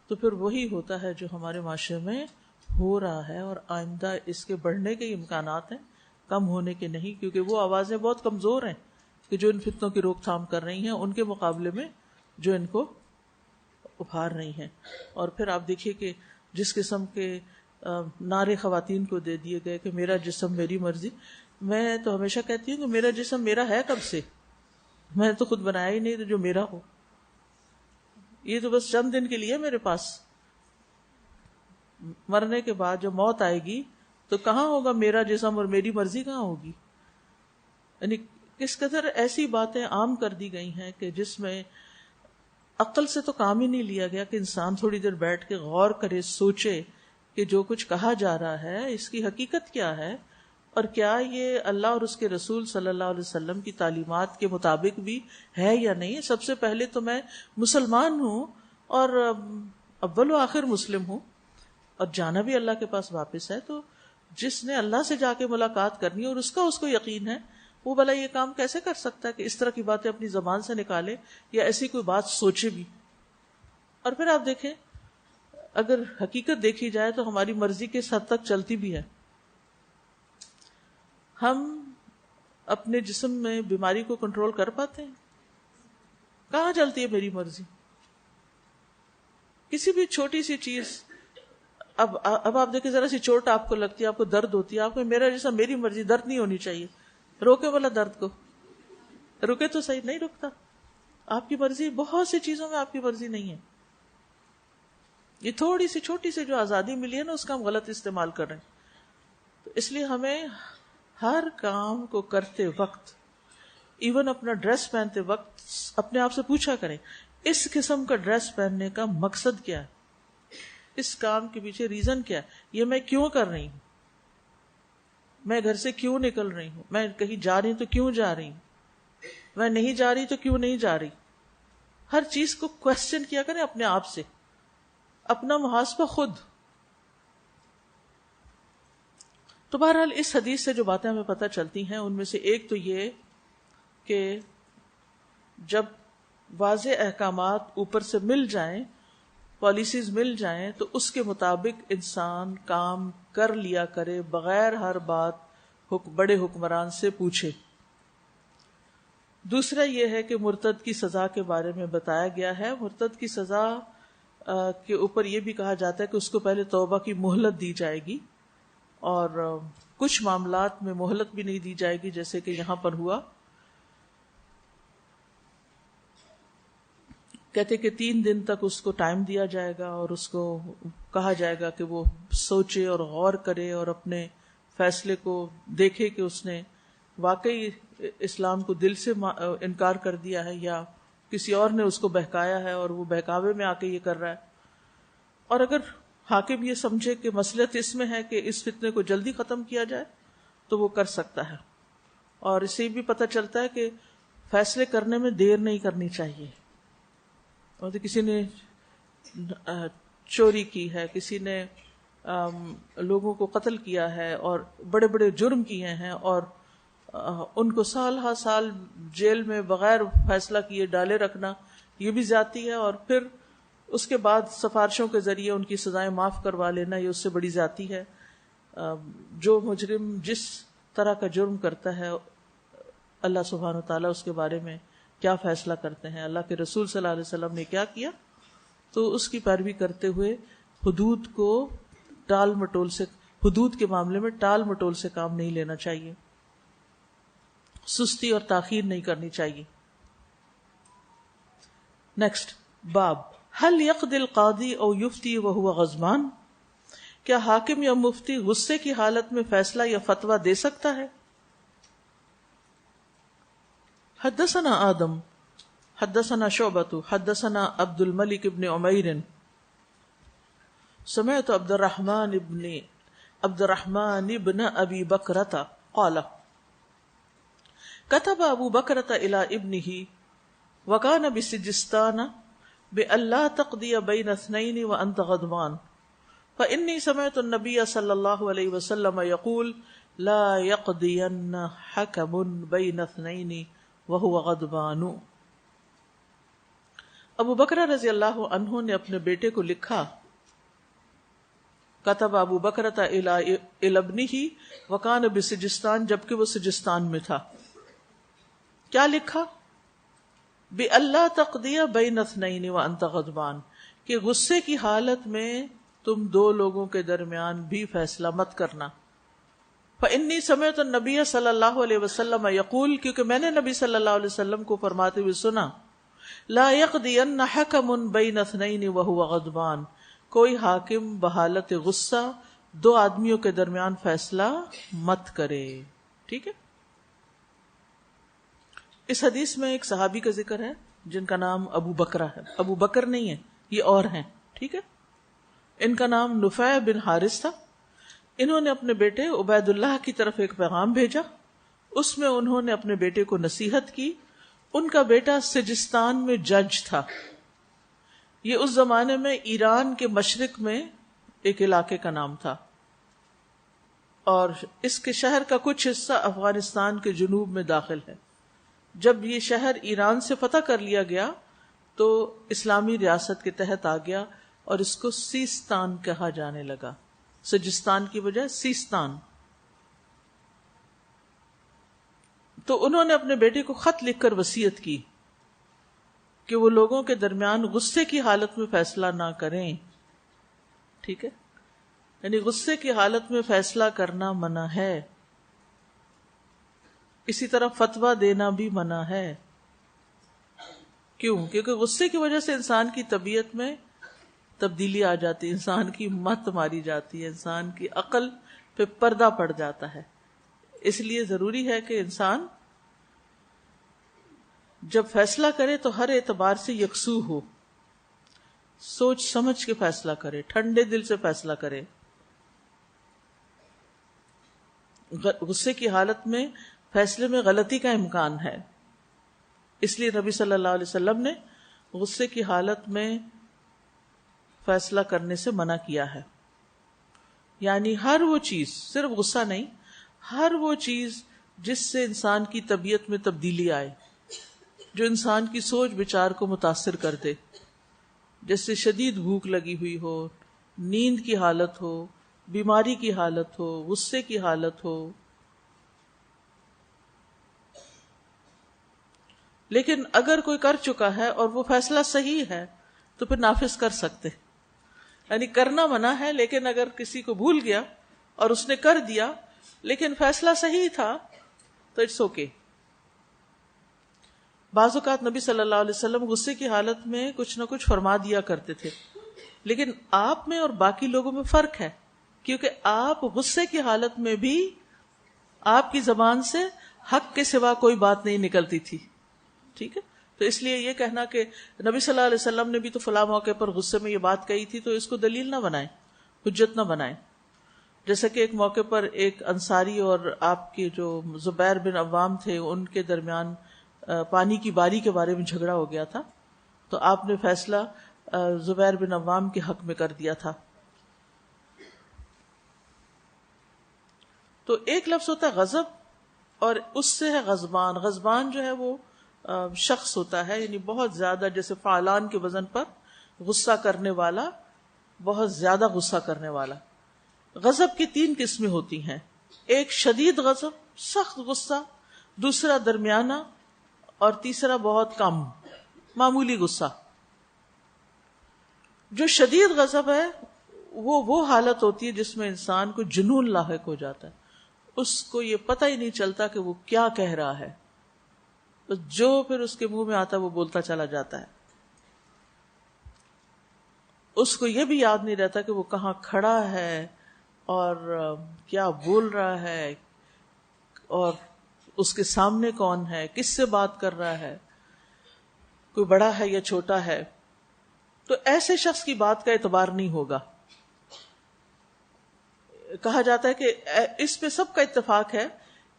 تو پھر وہی ہوتا ہے جو ہمارے معاشرے میں ہو رہا ہے، اور آئندہ اس کے بڑھنے کے امکانات ہیں، کم ہونے کے نہیں، کیونکہ وہ آوازیں بہت کمزور ہیں کہ جو ان فتنوں کی روک تھام کر رہی ہیں ان کے مقابلے میں جو ان کو ابھار رہی ہیں. اور پھر آپ دیکھیے کہ جس قسم کے نعرے خواتین کو دے دیے گئے کہ میرا جسم میری مرضی. میں تو ہمیشہ کہتی ہوں کہ میرا جسم میرا ہے کب سے؟ میں تو خود بنایا ہی نہیں تو جو میرا ہو. یہ تو بس چند دن کے لیے میرے پاس، مرنے کے بعد جب موت آئے گی تو کہاں ہوگا میرا جسم اور میری مرضی کہاں ہوگی؟ یعنی کس قدر ایسی باتیں عام کر دی گئی ہیں کہ جس میں عقل سے تو کام ہی نہیں لیا گیا کہ انسان تھوڑی دیر بیٹھ کے غور کرے، سوچے کہ جو کچھ کہا جا رہا ہے اس کی حقیقت کیا ہے، اور کیا یہ اللہ اور اس کے رسول صلی اللہ علیہ وسلم کی تعلیمات کے مطابق بھی ہے یا نہیں۔ سب سے پہلے تو میں مسلمان ہوں اور اول و آخر مسلم ہوں، اور جانا بھی اللہ کے پاس واپس ہے، تو جس نے اللہ سے جا کے ملاقات کرنی ہے اور اس کو یقین ہے، وہ بھلا یہ کام کیسے کر سکتا ہے کہ اس طرح کی باتیں اپنی زبان سے نکالے یا ایسی کوئی بات سوچے بھی۔ اور پھر آپ دیکھیں، اگر حقیقت دیکھی جائے تو ہماری مرضی کے حد تک چلتی بھی ہے۔ ہم اپنے جسم میں بیماری کو کنٹرول کر پاتے ہیں؟ کہاں چلتی ہے میری مرضی؟ کسی بھی چھوٹی سی چیز، اب آپ دیکھیں، ذرا سی چوٹ آپ کو لگتی ہے، آپ کو درد ہوتی ہے، آپ کو میرا جیسا میری مرضی، درد نہیں ہونی چاہیے، روکے والا درد کو، رکے تو صحیح، نہیں رکتا۔ آپ کی مرضی، بہت سی چیزوں میں آپ کی مرضی نہیں ہے۔ یہ تھوڑی سی چھوٹی سی جو آزادی ملی ہے نا، اس کا ہم غلط استعمال کر رہے ہیں۔ تو اس لیے ہمیں ہر کام کو کرتے وقت، ایون اپنا ڈریس پہنتے وقت، اپنے آپ سے پوچھا کریں اس قسم کا ڈریس پہننے کا مقصد کیا ہے، اس کام کے پیچھے ریزن کیا ہے، یہ میں کیوں کر رہی ہوں، میں گھر سے کیوں نکل رہی ہوں، میں کہیں جا رہی ہوں تو کیوں جا رہی ہوں، میں نہیں جا رہی تو کیوں نہیں جا رہی۔ ہر چیز کو کوسچن کیا کریں اپنے آپ سے، اپنا محاسبہ خود۔ تو بہرحال اس حدیث سے جو باتیں ہمیں پتہ چلتی ہیں ان میں سے ایک تو یہ کہ جب واضح احکامات اوپر سے مل جائیں، پالیسیز مل جائیں، تو اس کے مطابق انسان کام کر لیا کرے بغیر ہر بات بڑے حکمران سے پوچھے۔ دوسرا یہ ہے کہ مرتد کی سزا کے بارے میں بتایا گیا ہے۔ مرتد کی سزا کے اوپر یہ بھی کہا جاتا ہے کہ اس کو پہلے توبہ کی مہلت دی جائے گی، اور کچھ معاملات میں مہلت بھی نہیں دی جائے گی، جیسے کہ یہاں پر ہوا، کہتے کہ 3 دن تک اس کو ٹائم دیا جائے گا اور اس کو کہا جائے گا کہ وہ سوچے اور غور کرے اور اپنے فیصلے کو دیکھے کہ اس نے واقعی اسلام کو دل سے انکار کر دیا ہے یا کسی اور نے اس کو بہکایا ہے اور وہ بہکاوے میں آ کے یہ کر رہا ہے۔ اور اگر حاکم یہ سمجھے کہ مصلحت اس میں ہے کہ اس فتنے کو جلدی ختم کیا جائے تو وہ کر سکتا ہے۔ اور اس سے بھی پتہ چلتا ہے کہ فیصلے کرنے میں دیر نہیں کرنی چاہیے۔ اور کسی نے چوری کی ہے، کسی نے لوگوں کو قتل کیا ہے اور بڑے بڑے جرم کیے ہیں، اور ان کو سال ہا سال جیل میں بغیر فیصلہ کیے ڈالے رکھنا، یہ بھی زیادتی ہے۔ اور پھر اس کے بعد سفارشوں کے ذریعے ان کی سزائیں معاف کروا لینا، یہ اس سے بڑی زیادتی ہے۔ جو مجرم جس طرح کا جرم کرتا ہے، اللہ سبحانہ وتعالیٰ اس کے بارے میں کیا فیصلہ کرتے ہیں، اللہ کے رسول صلی اللہ علیہ وسلم نے کیا کیا، تو اس کی پیروی کرتے ہوئے حدود کو ٹال مٹول سے، حدود کے معاملے میں ٹال مٹول سے کام نہیں لینا چاہیے، سستی اور تاخیر نہیں کرنی چاہیے۔ نیکسٹ باب، هل يقضي القاضی او یفتی وهو غضبان، کیا حاکم یا مفتی غصے کی حالت میں فیصلہ یا فتویٰ دے سکتا ہے؟ حدثنا آدم حدثنا شعبة حدثنا عبد الملك بن عمير سمعت عبد الرحمن بن ابي بكرة قال كتب ابو بكرة الى ابنه وكان بسجستان بألا تقضي بين اثنين وانت غضبان فإني سمعت النبي صلى الله عليه وسلم يقول لا يقضين حكم بين اثنين وهو غضبان۔ ابو بکر رضی اللہ عنہ نے اپنے بیٹے کو لکھا، کتب ابو بکرۃ الی ابنہ وکان بسجستان، جبکہ وہ سجستان میں تھا۔ کیا لکھا؟ بألا تقضی بین اثنین وانت غضبان، کہ غصے کی حالت میں تم 2 لوگوں کے درمیان بھی فیصلہ مت کرنا۔ فإنی سمعت النبی صلی اللہ علیہ وسلم یقول، کیونکہ میں نے نبی صلی اللہ علیہ وسلم کو فرماتے ہوئے سنا، لا یقضین حکم بین اثنین وہو غضبان، کوئی حاکم بحالت غصہ 2 آدمیوں کے درمیان فیصلہ مت کرے۔ ٹھیک ہے، اس حدیث میں ایک صحابی کا ذکر ہے جن کا نام ابو بکرہ ہے. ابو بکر نہیں ہے، یہ اور ہیں. ٹھیک ہے. ان کا نام نفیع بن حارث تھا. انہوں نے اپنے بیٹے عبید اللہ کی طرف ایک پیغام بھیجا. اس میں انہوں نے اپنے بیٹے کو نصیحت کی. ان کا بیٹا سجستان میں جج تھا. یہ اس زمانے میں ایران کے مشرق میں ایک علاقے کا نام تھا، اور اس کے شہر کا کچھ حصہ افغانستان کے جنوب میں داخل ہے. جب یہ شہر ایران سے فتح کر لیا گیا تو اسلامی ریاست کے تحت آ گیا اور اس کو سیستان کہا جانے لگا، سجستان کی بجائے سیستان. تو انہوں نے اپنے بیٹے کو خط لکھ کر وصیت کی کہ وہ لوگوں کے درمیان غصے کی حالت میں فیصلہ نہ کریں. ٹھیک ہے، یعنی غصے کی حالت میں فیصلہ کرنا منع ہے. اسی طرح فتویٰ دینا بھی منع ہے. کیوں؟ کیونکہ غصے کی وجہ سے انسان کی طبیعت میں تبدیلی آ جاتی ہے، انسان کی مت ماری جاتی ہے، انسان کی عقل پہ پردہ پڑ جاتا ہے. اس لیے ضروری ہے کہ انسان جب فیصلہ کرے تو ہر اعتبار سے یکسو ہو، سوچ سمجھ کے فیصلہ کرے، ٹھنڈے دل سے فیصلہ کرے. غصے کی حالت میں فیصلے میں غلطی کا امکان ہے، اس لیے نبی صلی اللہ علیہ وسلم نے غصے کی حالت میں فیصلہ کرنے سے منع کیا ہے. یعنی ہر وہ چیز، صرف غصہ نہیں، ہر وہ چیز جس سے انسان کی طبیعت میں تبدیلی آئے، جو انسان کی سوچ بچار کو متاثر کر دے، جیسے شدید بھوک لگی ہوئی ہو، نیند کی حالت ہو، بیماری کی حالت ہو، غصے کی حالت ہو. لیکن اگر کوئی کر چکا ہے اور وہ فیصلہ صحیح ہے تو پھر نافذ کر سکتے. یعنی کرنا منع ہے، لیکن اگر کسی کو بھول گیا اور اس نے کر دیا لیکن فیصلہ صحیح تھا تو اٹس اوکے. بعض اوقات نبی صلی اللہ علیہ وسلم غصے کی حالت میں کچھ نہ کچھ فرما دیا کرتے تھے، لیکن آپ میں اور باقی لوگوں میں فرق ہے، کیونکہ آپ غصے کی حالت میں بھی آپ کی زبان سے حق کے سوا کوئی بات نہیں نکلتی تھی. ٹھیک ہے، تو اس لیے یہ کہنا کہ نبی صلی اللہ علیہ وسلم نے بھی تو فلاں موقع پر غصے میں یہ بات کہی تھی تو اس کو دلیل نہ بنائیں، حجت نہ بنائیں. جیسے کہ ایک موقع پر ایک انصاری اور آپ کے جو زبیر بن عوام تھے ان کے درمیان پانی کی باری کے بارے میں جھگڑا ہو گیا تھا، تو آپ نے فیصلہ زبیر بن عوام کے حق میں کر دیا تھا. تو ایک لفظ ہوتا ہے غضب اور اس سے ہے غضبان. غضبان جو ہے وہ شخص ہوتا ہے، یعنی بہت زیادہ، جیسے فعلان کے وزن پر غصہ کرنے والا، بہت زیادہ غصہ کرنے والا. غضب کی 3 قسمیں ہوتی ہیں، ایک شدید غضب، سخت غصہ، دوسرا درمیانہ، اور تیسرا بہت کم، معمولی غصہ. جو شدید غضب ہے وہ حالت ہوتی ہے جس میں انسان کو جنون لاحق ہو جاتا ہے، اس کو یہ پتہ ہی نہیں چلتا کہ وہ کیا کہہ رہا ہے، جو پھر اس کے منہ میں آتا ہے وہ بولتا چلا جاتا ہے. اس کو یہ بھی یاد نہیں رہتا کہ وہ کہاں کھڑا ہے اور کیا بول رہا ہے، اور اس کے سامنے کون ہے، کس سے بات کر رہا ہے، کوئی بڑا ہے یا چھوٹا ہے. تو ایسے شخص کی بات کا اعتبار نہیں ہوگا. کہا جاتا ہے کہ اس پہ سب کا اتفاق ہے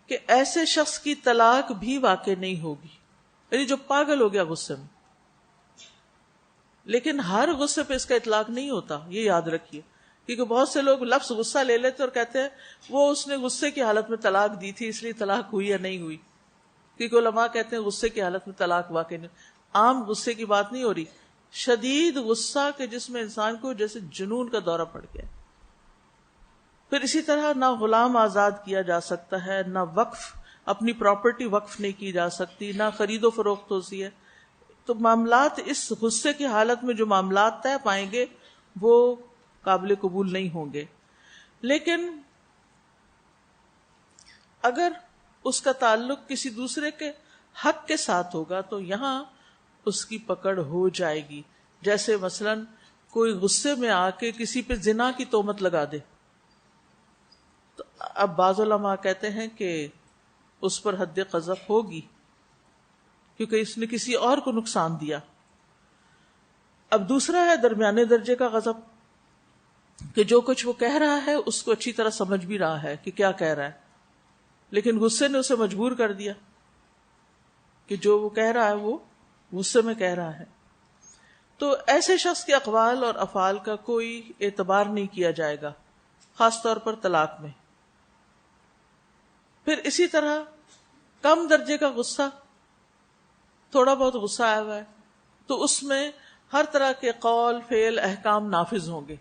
کہ ایسے شخص کی طلاق بھی واقع نہیں ہوگی، یعنی جو پاگل ہو گیا غصے میں. لیکن ہر غصے پہ اس کا اطلاق نہیں ہوتا، یہ یاد رکھیے، کیونکہ بہت سے لوگ لفظ غصہ لے لیتے اور کہتے ہیں وہ اس نے غصے کی حالت میں طلاق دی تھی اس لیے طلاق ہوئی یا نہیں ہوئی. کیونکہ علماء کہتے ہیں غصے کی حالت میں طلاق واقع نہیں. عام غصے کی بات نہیں ہو رہی، شدید غصہ کہ جس میں انسان کو جیسے جنون کا دورہ پڑ گیا. پھر اسی طرح نہ غلام آزاد کیا جا سکتا ہے، نہ وقف، اپنی پراپرٹی وقف نہیں کی جا سکتی، نہ خرید و فروخت ہوتی ہے. تو معاملات اس غصے کی حالت میں جو معاملات طے پائیں گے وہ قابل قبول نہیں ہوں گے. لیکن اگر اس کا تعلق کسی دوسرے کے حق کے ساتھ ہوگا تو یہاں اس کی پکڑ ہو جائے گی. جیسے مثلا کوئی غصے میں آ کے کسی پہ زنا کی تہمت لگا دے، تو اب بعض علماء کہتے ہیں کہ اس پر حد قذف ہوگی، کیونکہ اس نے کسی اور کو نقصان دیا. اب دوسرا ہے درمیانے درجے کا غضب، کہ جو کچھ وہ کہہ رہا ہے اس کو اچھی طرح سمجھ بھی رہا ہے کہ کیا کہہ رہا ہے، لیکن غصے نے اسے مجبور کر دیا کہ جو وہ کہہ رہا ہے وہ غصے میں کہہ رہا ہے. تو ایسے شخص کے اقوال اور افعال کا کوئی اعتبار نہیں کیا جائے گا، خاص طور پر طلاق میں. پھر اسی طرح کم درجے کا غصہ، تھوڑا بہت غصہ آیا ہوا ہے تو اس میں ہر طرح کے قول، فعل، احکام نافذ ہوں گے.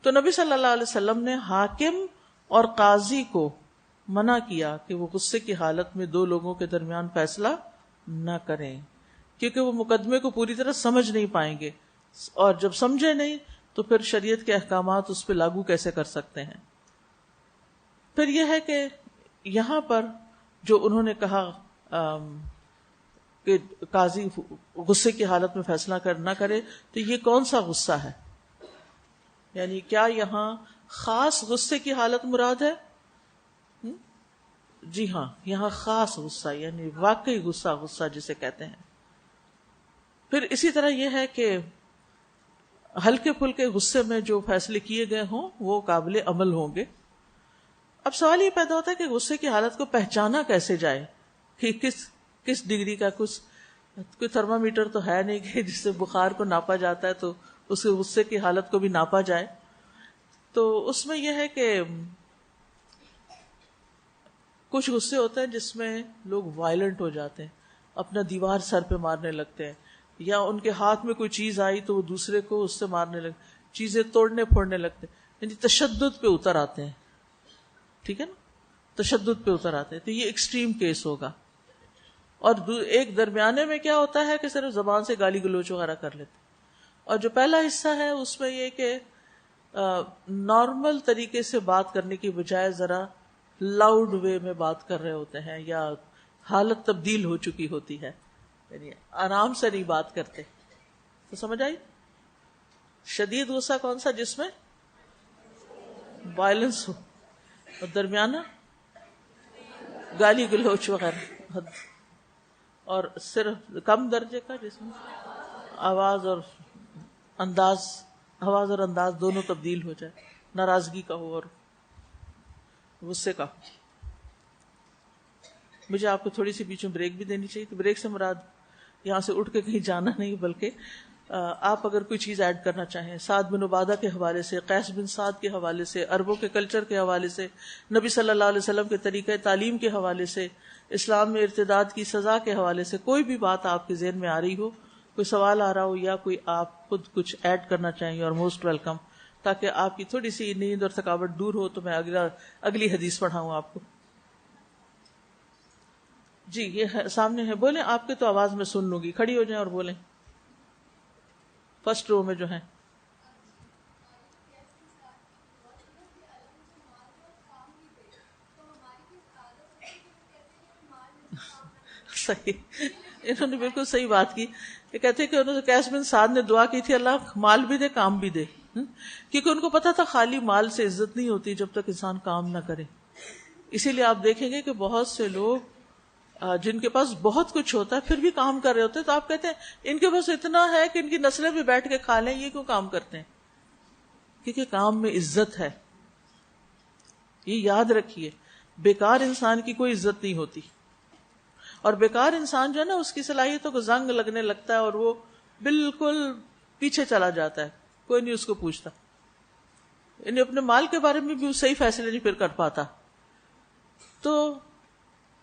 تو نبی صلی اللہ علیہ وسلم نے حاکم اور قاضی کو منع کیا کہ وہ غصے کی حالت میں دو لوگوں کے درمیان فیصلہ نہ کریں، کیونکہ وہ مقدمے کو پوری طرح سمجھ نہیں پائیں گے، اور جب سمجھے نہیں تو پھر شریعت کے احکامات اس پہ لاگو کیسے کر سکتے ہیں. پھر یہ ہے کہ یہاں پر جو انہوں نے کہا کہ قاضی غصے کی حالت میں فیصلہ نہ کرے، تو یہ کون سا غصہ ہے؟ یعنی کیا یہاں خاص غصے کی حالت مراد ہے؟ جی ہاں، یہاں خاص غصہ یعنی واقعی غصہ جسے کہتے ہیں. پھر اسی طرح یہ ہے کہ ہلکے پھلکے غصے میں جو فیصلے کیے گئے ہوں وہ قابل عمل ہوں گے. اب سوال یہ پیدا ہوتا ہے کہ غصے کی حالت کو پہچانا کیسے جائے، کہ کس ڈگری کا، کوئی تھرمامیٹر تو ہے نہیں کہ جس سے بخار کو ناپا جاتا ہے تو اس کے غصے کی حالت کو بھی ناپا جائے. تو اس میں یہ ہے کہ کچھ غصے ہوتے ہیں جس میں لوگ وائلنٹ ہو جاتے ہیں، اپنا دیوار سر پہ مارنے لگتے ہیں، یا ان کے ہاتھ میں کوئی چیز آئی تو وہ دوسرے کو اس سے مارنے لگتے، چیزیں توڑنے پھوڑنے لگتے، یعنی تشدد پہ اتر آتے ہیں. ٹھیک ہے نا، تشدد پہ اتر آتے ہیں. تو یہ ایکسٹریم کیس ہوگا. اور ایک درمیانے میں کیا ہوتا ہے کہ صرف زبان سے گالی گلوچ وغیرہ کر لیتے. اور جو پہلا حصہ ہے اس میں یہ کہ نارمل طریقے سے بات کرنے کی بجائے ذرا لاؤڈ وے میں بات کر رہے ہوتے ہیں، یا حالت تبدیل ہو چکی ہوتی ہے، یعنی آرام سے نہیں بات کرتے. تو سمجھ آئی؟ شدید غصہ کون سا؟ جس میں وائلنس ہو، اور درمیانہ گالی گلوچ وغیرہ، اور صرف کم درجے کا جس میں آواز اور انداز دونوں تبدیل ہو جائے، ناراضگی کا ہو اور غصے کا. مجھے آپ کو تھوڑی سی بیچ میں بریک بھی دینی چاہیے. تو بریک سے مراد یہاں سے اٹھ کے کہیں جانا نہیں، بلکہ آپ اگر کوئی چیز ایڈ کرنا چاہیں سعد بن عبادہ کے حوالے سے، قیس بن سعد کے حوالے سے، عربوں کے کلچر کے حوالے سے، نبی صلی اللہ علیہ وسلم کے طریقہ تعلیم کے حوالے سے، اسلام میں ارتداد کی سزا کے حوالے سے، کوئی بھی بات آپ کے ذہن میں آ رہی ہو، کوئی سوال آ رہا ہو، یا کوئی آپ خود کچھ ایڈ کرنا چاہیں، اور موسٹ ویلکم، تاکہ آپ کی تھوڑی سی نیند اور تھکاوٹ دور ہو. تو میں اگلی حدیث پڑھاؤں آپ کو. جی یہ سامنے ہے، بولیں. آپ کے تو آواز میں سن لوں گی، کھڑی ہو جائیں اور بولیں. فرسٹ رو میں جو ہیں. صحیح، انہوں نے بالکل صحیح بات کی. یہ کہتے کہ انہوں نے قیس بن سعد نے دعا کی تھی اللہ مال بھی دے کام بھی دے، کیونکہ ان کو پتا تھا خالی مال سے عزت نہیں ہوتی جب تک انسان کام نہ کرے. اسی لیے آپ دیکھیں گے کہ بہت سے لوگ جن کے پاس بہت کچھ ہوتا ہے پھر بھی کام کر رہے ہوتے ہیں، تو آپ کہتے ہیں ان کے پاس اتنا ہے کہ ان کی نسلیں بھی بیٹھ کے کھا لیں، یہ کیوں کام کرتے ہیں؟ کیونکہ کام میں عزت ہے. یہ یاد رکھیے، بیکار انسان کی کوئی عزت نہیں ہوتی. اور بیکار انسان جو ہے نا، اس کی صلاحیتوں کو زنگ لگنے لگتا ہے اور وہ بالکل پیچھے چلا جاتا ہے، کوئی نہیں اس کو پوچھتا. یعنی اپنے مال کے بارے میں بھی صحیح فیصلے نہیں پھر کر پاتا. تو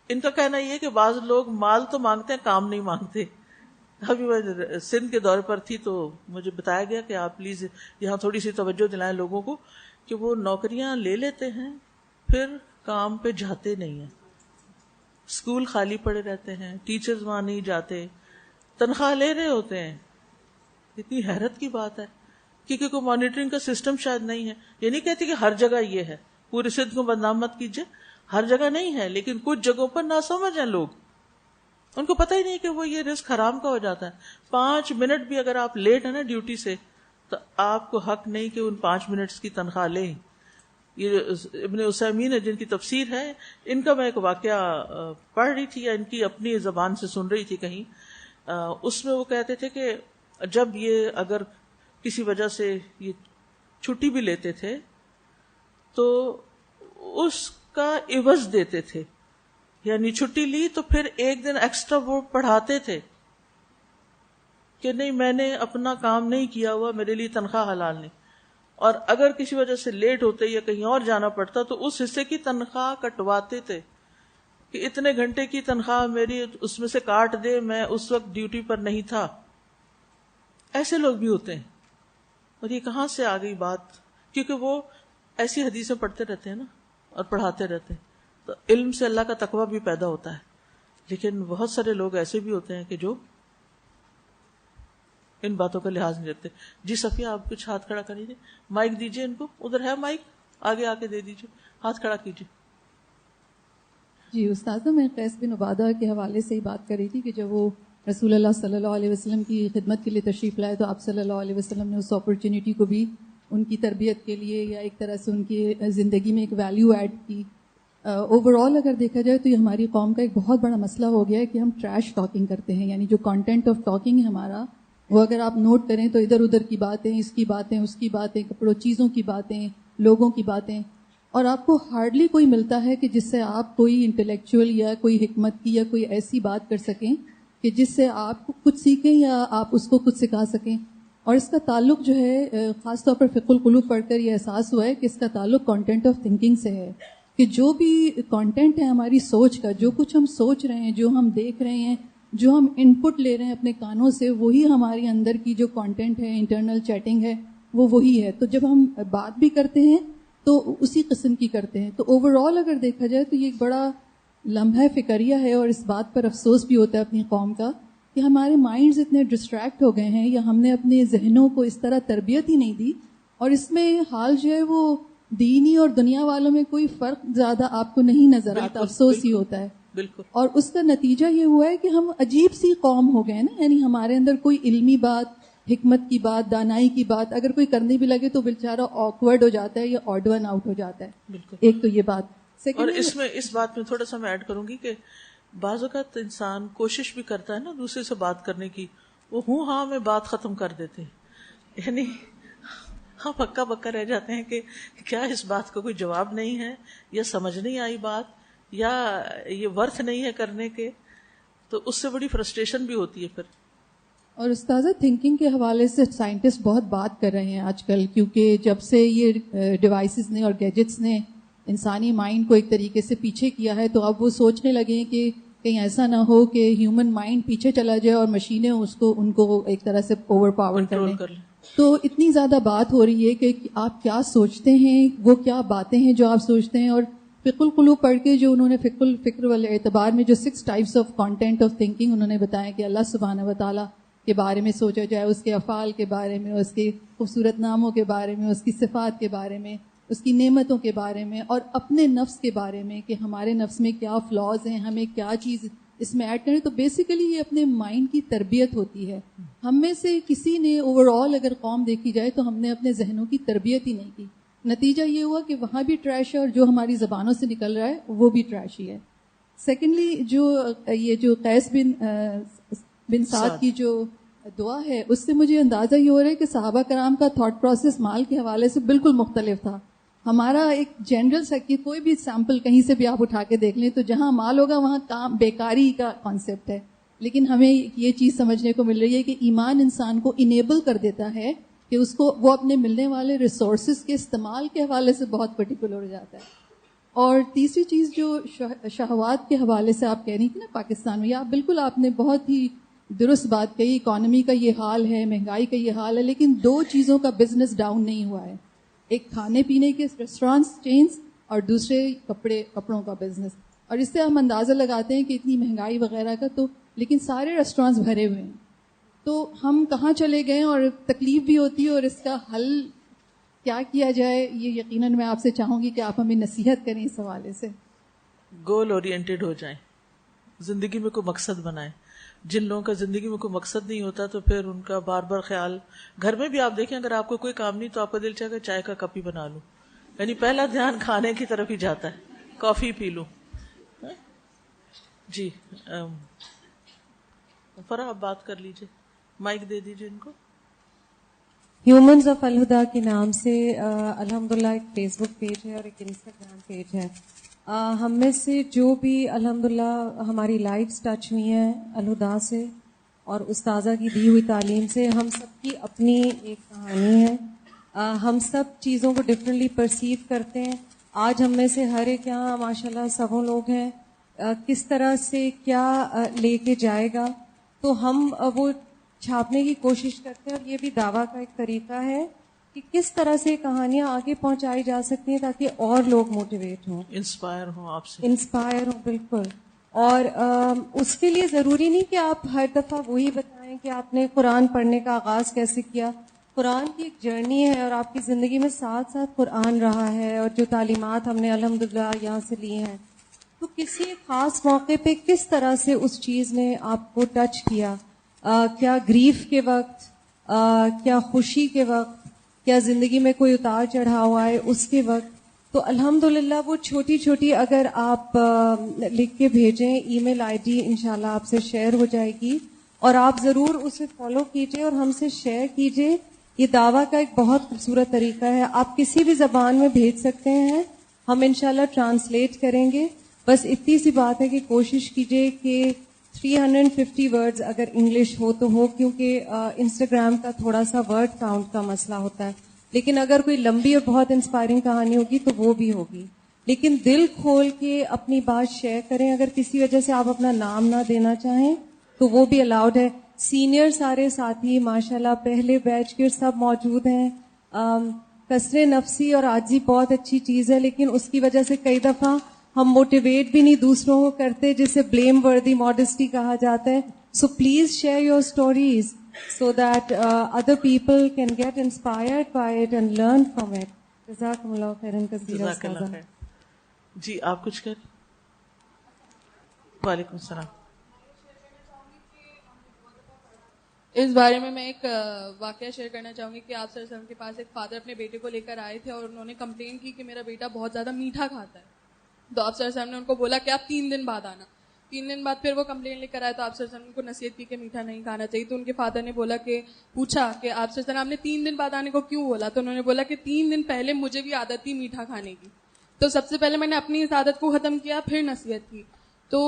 ان کا کہنا یہ ہے کہ بعض لوگ مال تو مانگتے ہیں، کام نہیں مانگتے. ابھی میں سندھ کے دورے پر تھی تو مجھے بتایا گیا کہ آپ پلیز یہاں تھوڑی سی توجہ دلائیں لوگوں کو کہ وہ نوکریاں لے لیتے ہیں پھر کام پہ جاتے نہیں ہیں، اسکول خالی پڑے رہتے ہیں، ٹیچرز وہاں نہیں جاتے، تنخواہ لے رہے ہوتے ہیں. اتنی حیرت کی بات ہے، کیونکہ کوئی مانیٹرنگ کا سسٹم شاید نہیں ہے. یہ نہیں کہتی کہ ہر جگہ یہ ہے، پورے سندھ کو بدنام مت کیجئے، ہر جگہ نہیں ہے، لیکن کچھ جگہوں پر ناسمجھ ہیں لوگ. ان کو پتہ ہی نہیں کہ وہ یہ رزق حرام کا ہو جاتا ہے. 5 منٹ بھی اگر آپ لیٹ ہیں نا ڈیوٹی سے، تو آپ کو حق نہیں کہ ان 5 منٹس کی تنخواہ لیں. یہ ابن عثیمین ہے جن کی تفسیر ہے، ان کا میں ایک واقعہ پڑھ رہی تھی یا ان کی اپنی زبان سے سن رہی تھی کہیں، اس میں وہ کہتے تھے کہ جب یہ اگر کسی وجہ سے یہ چھٹی بھی لیتے تھے تو اس کا عوض دیتے تھے، یعنی چھٹی لی تو پھر ایک دن ایکسٹرا وہ پڑھاتے تھے کہ نہیں میں نے اپنا کام نہیں کیا ہوا، میرے لیے تنخواہ حلال نہیں، اور اگر کسی وجہ سے لیٹ ہوتے یا کہیں اور جانا پڑتا تو اس حصے کی تنخواہ کٹواتے تھے کہ اتنے گھنٹے کی تنخواہ میری اس میں سے کاٹ دے، میں اس وقت ڈیوٹی پر نہیں تھا. ایسے لوگ بھی ہوتے ہیں. اور یہ کہاں سے آ گئی بات؟ کیونکہ وہ ایسی حدیثیں پڑھتے رہتے ہیں نا اور پڑھاتے رہتے ہیں، تو علم سے اللہ کا تقویٰ بھی پیدا ہوتا ہے. لیکن بہت سارے لوگ ایسے بھی ہوتے ہیں کہ جو ان باتوں کا لحاظ نہیں رکھتے. جی صفیہ آپ کچھ ہاتھ کھڑا کر لیجیے، مائک دیجیے ان کو، ادھر ہے مائک، آگے آ کے دے دیجیے، ہاتھ کھڑا کیجیے. جی استاذہ، میں قیس بن عبادہ کے حوالے سے ہی بات کر رہی تھی کہ جب وہ رسول اللہ صلی اللہ علیہ وسلم کی خدمت کے لیے تشریف لائے تو آپ صلی اللہ علیہ وسلم نے اس اپرچونٹی کو بھی ان کی تربیت کے لیے یا ایک طرح سے ان کی زندگی میں ایک ویلیو ایڈ کی. اوور آل اگر دیکھا جائے تو یہ ہماری قوم کا ایک بہت بڑا مسئلہ ہو گیا ہے کہ ہم ٹریش ٹاکنگ کرتے ہیں، یعنی جو کانٹینٹ آف ٹاکنگ ہے ہمارا، وہ اگر آپ نوٹ کریں تو ادھر ادھر کی باتیں، اس کی باتیں، اس کی باتیں، کپڑوں چیزوں کی باتیں، لوگوں کی باتیں، اور آپ کو ہارڈلی کوئی ملتا ہے کہ جس سے آپ کوئی انٹلیکچوئل یا کوئی حکمت کی یا کوئی ایسی بات کر سکیں کہ جس سے آپ کچھ سیکھیں یا آپ اس کو کچھ سکھا سکیں. اور اس کا تعلق جو ہے خاص طور پر فقہ القلوب پڑھ کر یہ احساس ہوا ہے کہ اس کا تعلق کانٹینٹ آف تھنکنگ سے ہے، کہ جو بھی کانٹینٹ ہے ہماری سوچ کا، جو کچھ ہم سوچ رہے ہیں، جو ہم دیکھ رہے ہیں، جو ہم ان پٹ لے رہے ہیں اپنے کانوں سے، وہی ہمارے اندر کی جو کانٹینٹ ہے، انٹرنل چیٹنگ ہے، وہ وہی ہے. تو جب ہم بات بھی کرتے ہیں تو اسی قسم کی کرتے ہیں. تو اوور آل اگر دیکھا جائے تو یہ ایک بڑا لمحہ فکریہ ہے، اور اس بات پر افسوس بھی ہوتا ہے اپنی قوم کا کہ ہمارے مائنڈز اتنے ڈسٹریکٹ ہو گئے ہیں، یا ہم نے اپنے ذہنوں کو اس طرح تربیت ہی نہیں دی. اور اس میں حال جو ہے وہ دینی اور دنیا والوں میں کوئی فرق زیادہ آپ کو نہیں نظر آتا. افسوس ہی ہوتا ہے. بالکل. اور اس کا نتیجہ یہ ہوا ہے کہ ہم عجیب سی قوم ہو گئے نا، یعنی ہمارے اندر کوئی علمی بات، حکمت کی بات، دانائی کی بات اگر کوئی کرنے بھی لگے تو بیچارہ آکورڈ ہو جاتا ہے یا آڈ ون آؤٹ ہو جاتا ہے. بالکل. ایک تو یہ بات. اور اس بات میں تھوڑا سا میں ایڈ کروں گی کہ بعض اوقات انسان کوشش بھی کرتا ہے نا دوسرے سے بات کرنے کی، وہ ہوں ہاں میں بات ختم کر دیتے ہیں، یعنی ہم ہکا بکا رہ جاتے ہیں کہ کیا اس بات کا کوئی جواب نہیں ہے، یا سمجھ نہیں آئی بات، یا یہ ورتھ نہیں ہے کرنے کے. تو اس سے بڑی فرسٹریشن بھی ہوتی ہے پھر. اور استاذہ تھنکنگ کے حوالے سے سائنٹسٹ بہت بات کر رہے ہیں آج کل، کیونکہ جب سے یہ ڈیوائسز نے اور گیجٹس نے انسانی مائنڈ کو ایک طریقے سے پیچھے کیا ہے، تو اب وہ سوچنے لگے ہیں کہ کہیں ایسا نہ ہو کہ ہیومن مائنڈ پیچھے چلا جائے اور مشینیں ان کو ایک طرح سے اوور پاور کر لیں. تو اتنی زیادہ بات ہو رہی ہے کہ آپ کیا سوچتے ہیں، وہ کیا باتیں ہیں جو آپ سوچتے ہیں. اور فقہ القلوب پڑھ کے جو انہوں نے فکر والاعتبار میں جو 6 types of content of thinking انہوں نے بتایا کہ اللہ سبحانہ و تعالیٰ کے بارے میں سوچا جائے، اس کے افعال کے بارے میں، اس کے خوبصورت ناموں کے بارے میں، اس کی صفات کے بارے میں، اس کی نعمتوں کے بارے میں، اور اپنے نفس کے بارے میں کہ ہمارے نفس میں کیا فلاز ہیں، ہمیں کیا چیز اس میں ایڈ کریں. تو بیسیکلی یہ اپنے مائنڈ کی تربیت ہوتی ہے. ہم میں سے کسی نے اوور آل اگر قوم دیکھی جائے تو ہم نے اپنے ذہنوں کی تربیت ہی نہیں کی. نتیجہ یہ ہوا کہ وہاں بھی ٹریش ہے اور جو ہماری زبانوں سے نکل رہا ہے وہ بھی ٹریش ہی ہے. سیکنڈلی جو قیس بن سعد کی جو دعا ہے اس سے مجھے اندازہ یہ ہو رہا ہے کہ صحابہ کرام کا تھاٹ پروسیس مال کے حوالے سے بالکل مختلف تھا. ہمارا ایک جنرل سا کہ کوئی بھی سیمپل کہیں سے بھی آپ اٹھا کے دیکھ لیں تو جہاں مال ہوگا وہاں کام بیکاری کا کانسیپٹ ہے. لیکن ہمیں یہ چیز سمجھنے کو مل رہی ہے کہ ایمان انسان کو انیبل کر دیتا ہے کہ اس کو وہ اپنے ملنے والے ریسورسز کے استعمال کے حوالے سے بہت پرٹیکولر ہو جاتا ہے. اور تیسری چیز جو شہوات کے حوالے سے آپ کہہ رہی تھی نا پاکستان میں، آپ نے بہت ہی درست بات کہی. اکانومی کا یہ حال ہے، مہنگائی کا یہ حال ہے، لیکن 2 چیزوں کا بزنس ڈاؤن نہیں ہوا ہے. ایک کھانے پینے کے ریسٹورانٹس چینز اور دوسرے کپڑوں کا بزنس. اور اس سے ہم اندازہ لگاتے ہیں کہ اتنی مہنگائی وغیرہ کا، تو لیکن سارے ریسٹورانٹس بھرے ہوئے ہیں. تو ہم کہاں چلے گئے، اور تکلیف بھی ہوتی ہے. اور اس کا حل کیا کیا جائے، یہ یقیناً میں آپ سے چاہوں گی کہ آپ ہمیں نصیحت کریں اس حوالے سے. گول اورینٹڈ ہو جائیں، زندگی میں کوئی مقصد بنائیں. جن لوگوں کا زندگی میں کوئی مقصد نہیں ہوتا تو پھر ان کا بار بار خیال، گھر میں بھی آپ دیکھیں اگر آپ کو کوئی کام نہیں تو آپ کا دل چاہے گا چائے کا کپ ہی بنا لوں، یعنی پہلا دھیان کھانے کی طرف ہی جاتا ہے، کافی پی لوں. جی فرح آپ بات کر لیجئے، مائک دے دیجئے ان کو. ہیومنز آف الہدا کے نام سے الحمدللہ ایک فیس بک پیج ہے اور ایک انسٹاگرام پیج ہے. ہم میں سے جو بھی الحمدللہ ہماری لائفز ٹچ ہوئی ہیں الہدا سے اور استاذہ کی دی ہوئی تعلیم سے، ہم سب کی اپنی ایک کہانی ہے. ہم سب چیزوں کو ڈفرینٹلی پرسیو کرتے ہیں. آج ہم میں سے ہر ایک یہاں ماشاءاللہ سبوں لوگ ہیں، کس طرح سے کیا لے کے جائے گا تو ہم وہ چھاپنے کی کوشش کرتے ہیں. اور یہ بھی دعویٰ کا ایک طریقہ ہے کہ کس طرح سے کہانیاں آگے پہنچائی جا سکتی ہیں تاکہ اور لوگ موٹیویٹ ہوں، انسپائر ہوں آپ سے، انسپائر ہوں. بالکل. اور اس کے لیے ضروری نہیں کہ آپ ہر دفعہ وہی بتائیں کہ آپ نے قرآن پڑھنے کا آغاز کیسے کیا. قرآن کی ایک جرنی ہے اور آپ کی زندگی میں ساتھ ساتھ قرآن رہا ہے، اور جو تعلیمات ہم نے الحمدللہ یہاں سے لی ہیں، تو کسی خاص موقع پہ کس طرح سے اس چیز نے آپ کو ٹچ کیا. کیا گریف کے وقت، کیا خوشی کے وقت، کیا زندگی میں کوئی اتار چڑھاؤ آئے اس کے وقت. تو الحمدللہ وہ چھوٹی چھوٹی اگر آپ لکھ کے بھیجیں، ای میل آئی ڈی انشاءاللہ آپ سے شیئر ہو جائے گی، اور آپ ضرور اسے فالو کیجئے اور ہم سے شیئر کیجئے. یہ دعویٰ کا ایک بہت خوبصورت طریقہ ہے. آپ کسی بھی زبان میں بھیج سکتے ہیں، ہم انشاءاللہ ٹرانسلیٹ کریں گے. بس اتنی سی بات ہے کہ کوشش کیجئے کہ 350 ورڈز اگر انگلش ہو تو ہو، کیونکہ انسٹاگرام کا تھوڑا سا ورڈ کاؤنٹ کا مسئلہ ہوتا ہے. لیکن اگر کوئی لمبی اور بہت انسپائرنگ کہانی ہوگی تو وہ بھی ہوگی. لیکن دل کھول کے اپنی بات شیئر کریں. اگر کسی وجہ سے آپ اپنا نام نہ دینا چاہیں تو وہ بھی الاؤڈ ہے. سینئر سارے ساتھی ماشاءاللہ پہلے بیچ کے سب موجود ہیں. کسر نفسی اور عاجزی بہت اچھی چیز ہے، لیکن اس کی وجہ سے کئی دفعہ ہم موٹیویٹ بھی نہیں دوسروں کو کرتے، جسے بلیم وردی ماڈسٹی کہا جاتا ہے. So please share your stories so that other people can get inspired by it and learn from it. جزاکم اللہ خیرن کثیر. جزاک اللہ خیر. جی آپ کچھ کر. وعلیکم السلام. اس بارے میں ایک واقعہ شیئر کرنا چاہوں گی کہ آپ صلی اللہ علیہ وسلم کے پاس ایک فادر اپنے بیٹے کو لے کر آئے تھے اور انہوں نے کمپلین کی کہ میرا بیٹا بہت زیادہ میٹھا کھاتا ہے. تو آپ صلی اللہ علیہ وسلم نے ان کو بولا کہ آپ 3 دن بعد آنا. 3 دن بعد پھر وہ کمپلین لے کر آئے تو آپ صلی اللہ علیہ وسلم کو نصیحت کی کہ میٹھا نہیں کھانا چاہیے. تو ان کے فادر نے بولا کہ پوچھا کہ آپ صلی اللہ علیہ وسلم نے 3 دن بعد آنے کو کیوں بولا. تو انہوں نے بولا کہ 3 دن پہلے مجھے بھی عادت تھی میٹھا کھانے کی، تو سب سے پہلے میں نے اپنی اس عادت کو ختم کیا، پھر نصیحت کی. تو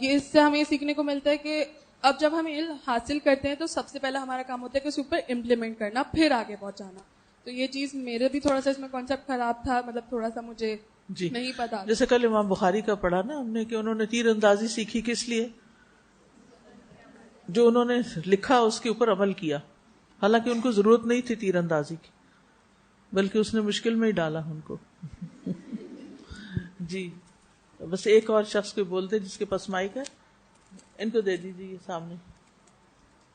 یہ اس سے ہمیں سیکھنے کو ملتا ہے کہ اب جب ہم علم حاصل کرتے ہیں تو سب سے پہلے ہمارا کام ہوتا ہے کہ اس اوپر امپلیمنٹ کرنا، پھر آگے پہنچانا. تو یہ چیز میرے بھی تھوڑا سا اس میں کانسیپٹ خراب تھا، مطلب تھوڑا سا مجھے نہیں پتا. جیسے کل امام بخاری کا پڑھا نا ہم نے کہ انہوں نے تیر اندازی سیکھی کس لیے؟ جو انہوں نے لکھا اس کے اوپر عمل کیا، حالانکہ ان کو ضرورت نہیں تھی تیر اندازی کی، بلکہ اس نے مشکل میں ہی ڈالا ان کو. جی بس ایک اور شخص کو بولتے جس کے پاس مائک ہے، ان کو دے دیجیے یہ سامنے.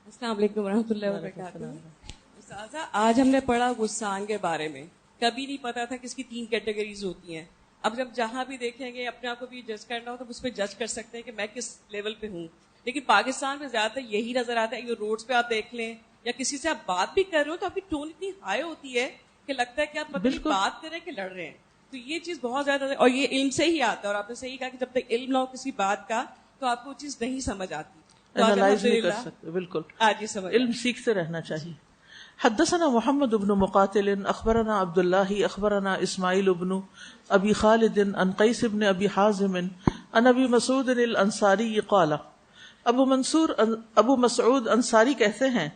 السلام علیکم ورحمۃ اللہ وبرکاتہ. استاذہ آج ہم نے پڑھا غسان کے بارے میں، کبھی نہیں پتا تھا کہ اس کی 3 کیٹیگریز ہوتی ہیں. اب جب جہاں بھی دیکھیں گے اپنے آپ کو بھی جج کرنا ہو تو اس پہ جج کر سکتے ہیں کہ میں کس لیول پہ ہوں. لیکن پاکستان میں زیادہ تر یہی نظر آتا ہے. یہ روڈز پہ آپ دیکھ لیں یا کسی سے آپ بات بھی کر رہے ہو تو آپ کی ٹون اتنی ہائی ہوتی ہے کہ لگتا ہے کہ آپ مطلب بات کر رہے ہیں کہ لڑ رہے ہیں. تو یہ چیز بہت زیادہ، اور یہ علم سے ہی آتا ہے. اور آپ نے صحیح کہا کہ جب تک علم نہ ہو کسی بات کا تو آپ کو وہ چیز نہیں سمجھ آتی، انالائز نہیں کر سکتے. بالکل علم سیکھتے رہنا چاہیے. حدثنا محمد بن مقاتل اخبرنا عبد الله اخبرنا اسماعیل بن ابی خالد عن قیس بن ابی حازم عن ابی مسعود الانصاری قال. ابو مسعود انصاری کہتے ہیں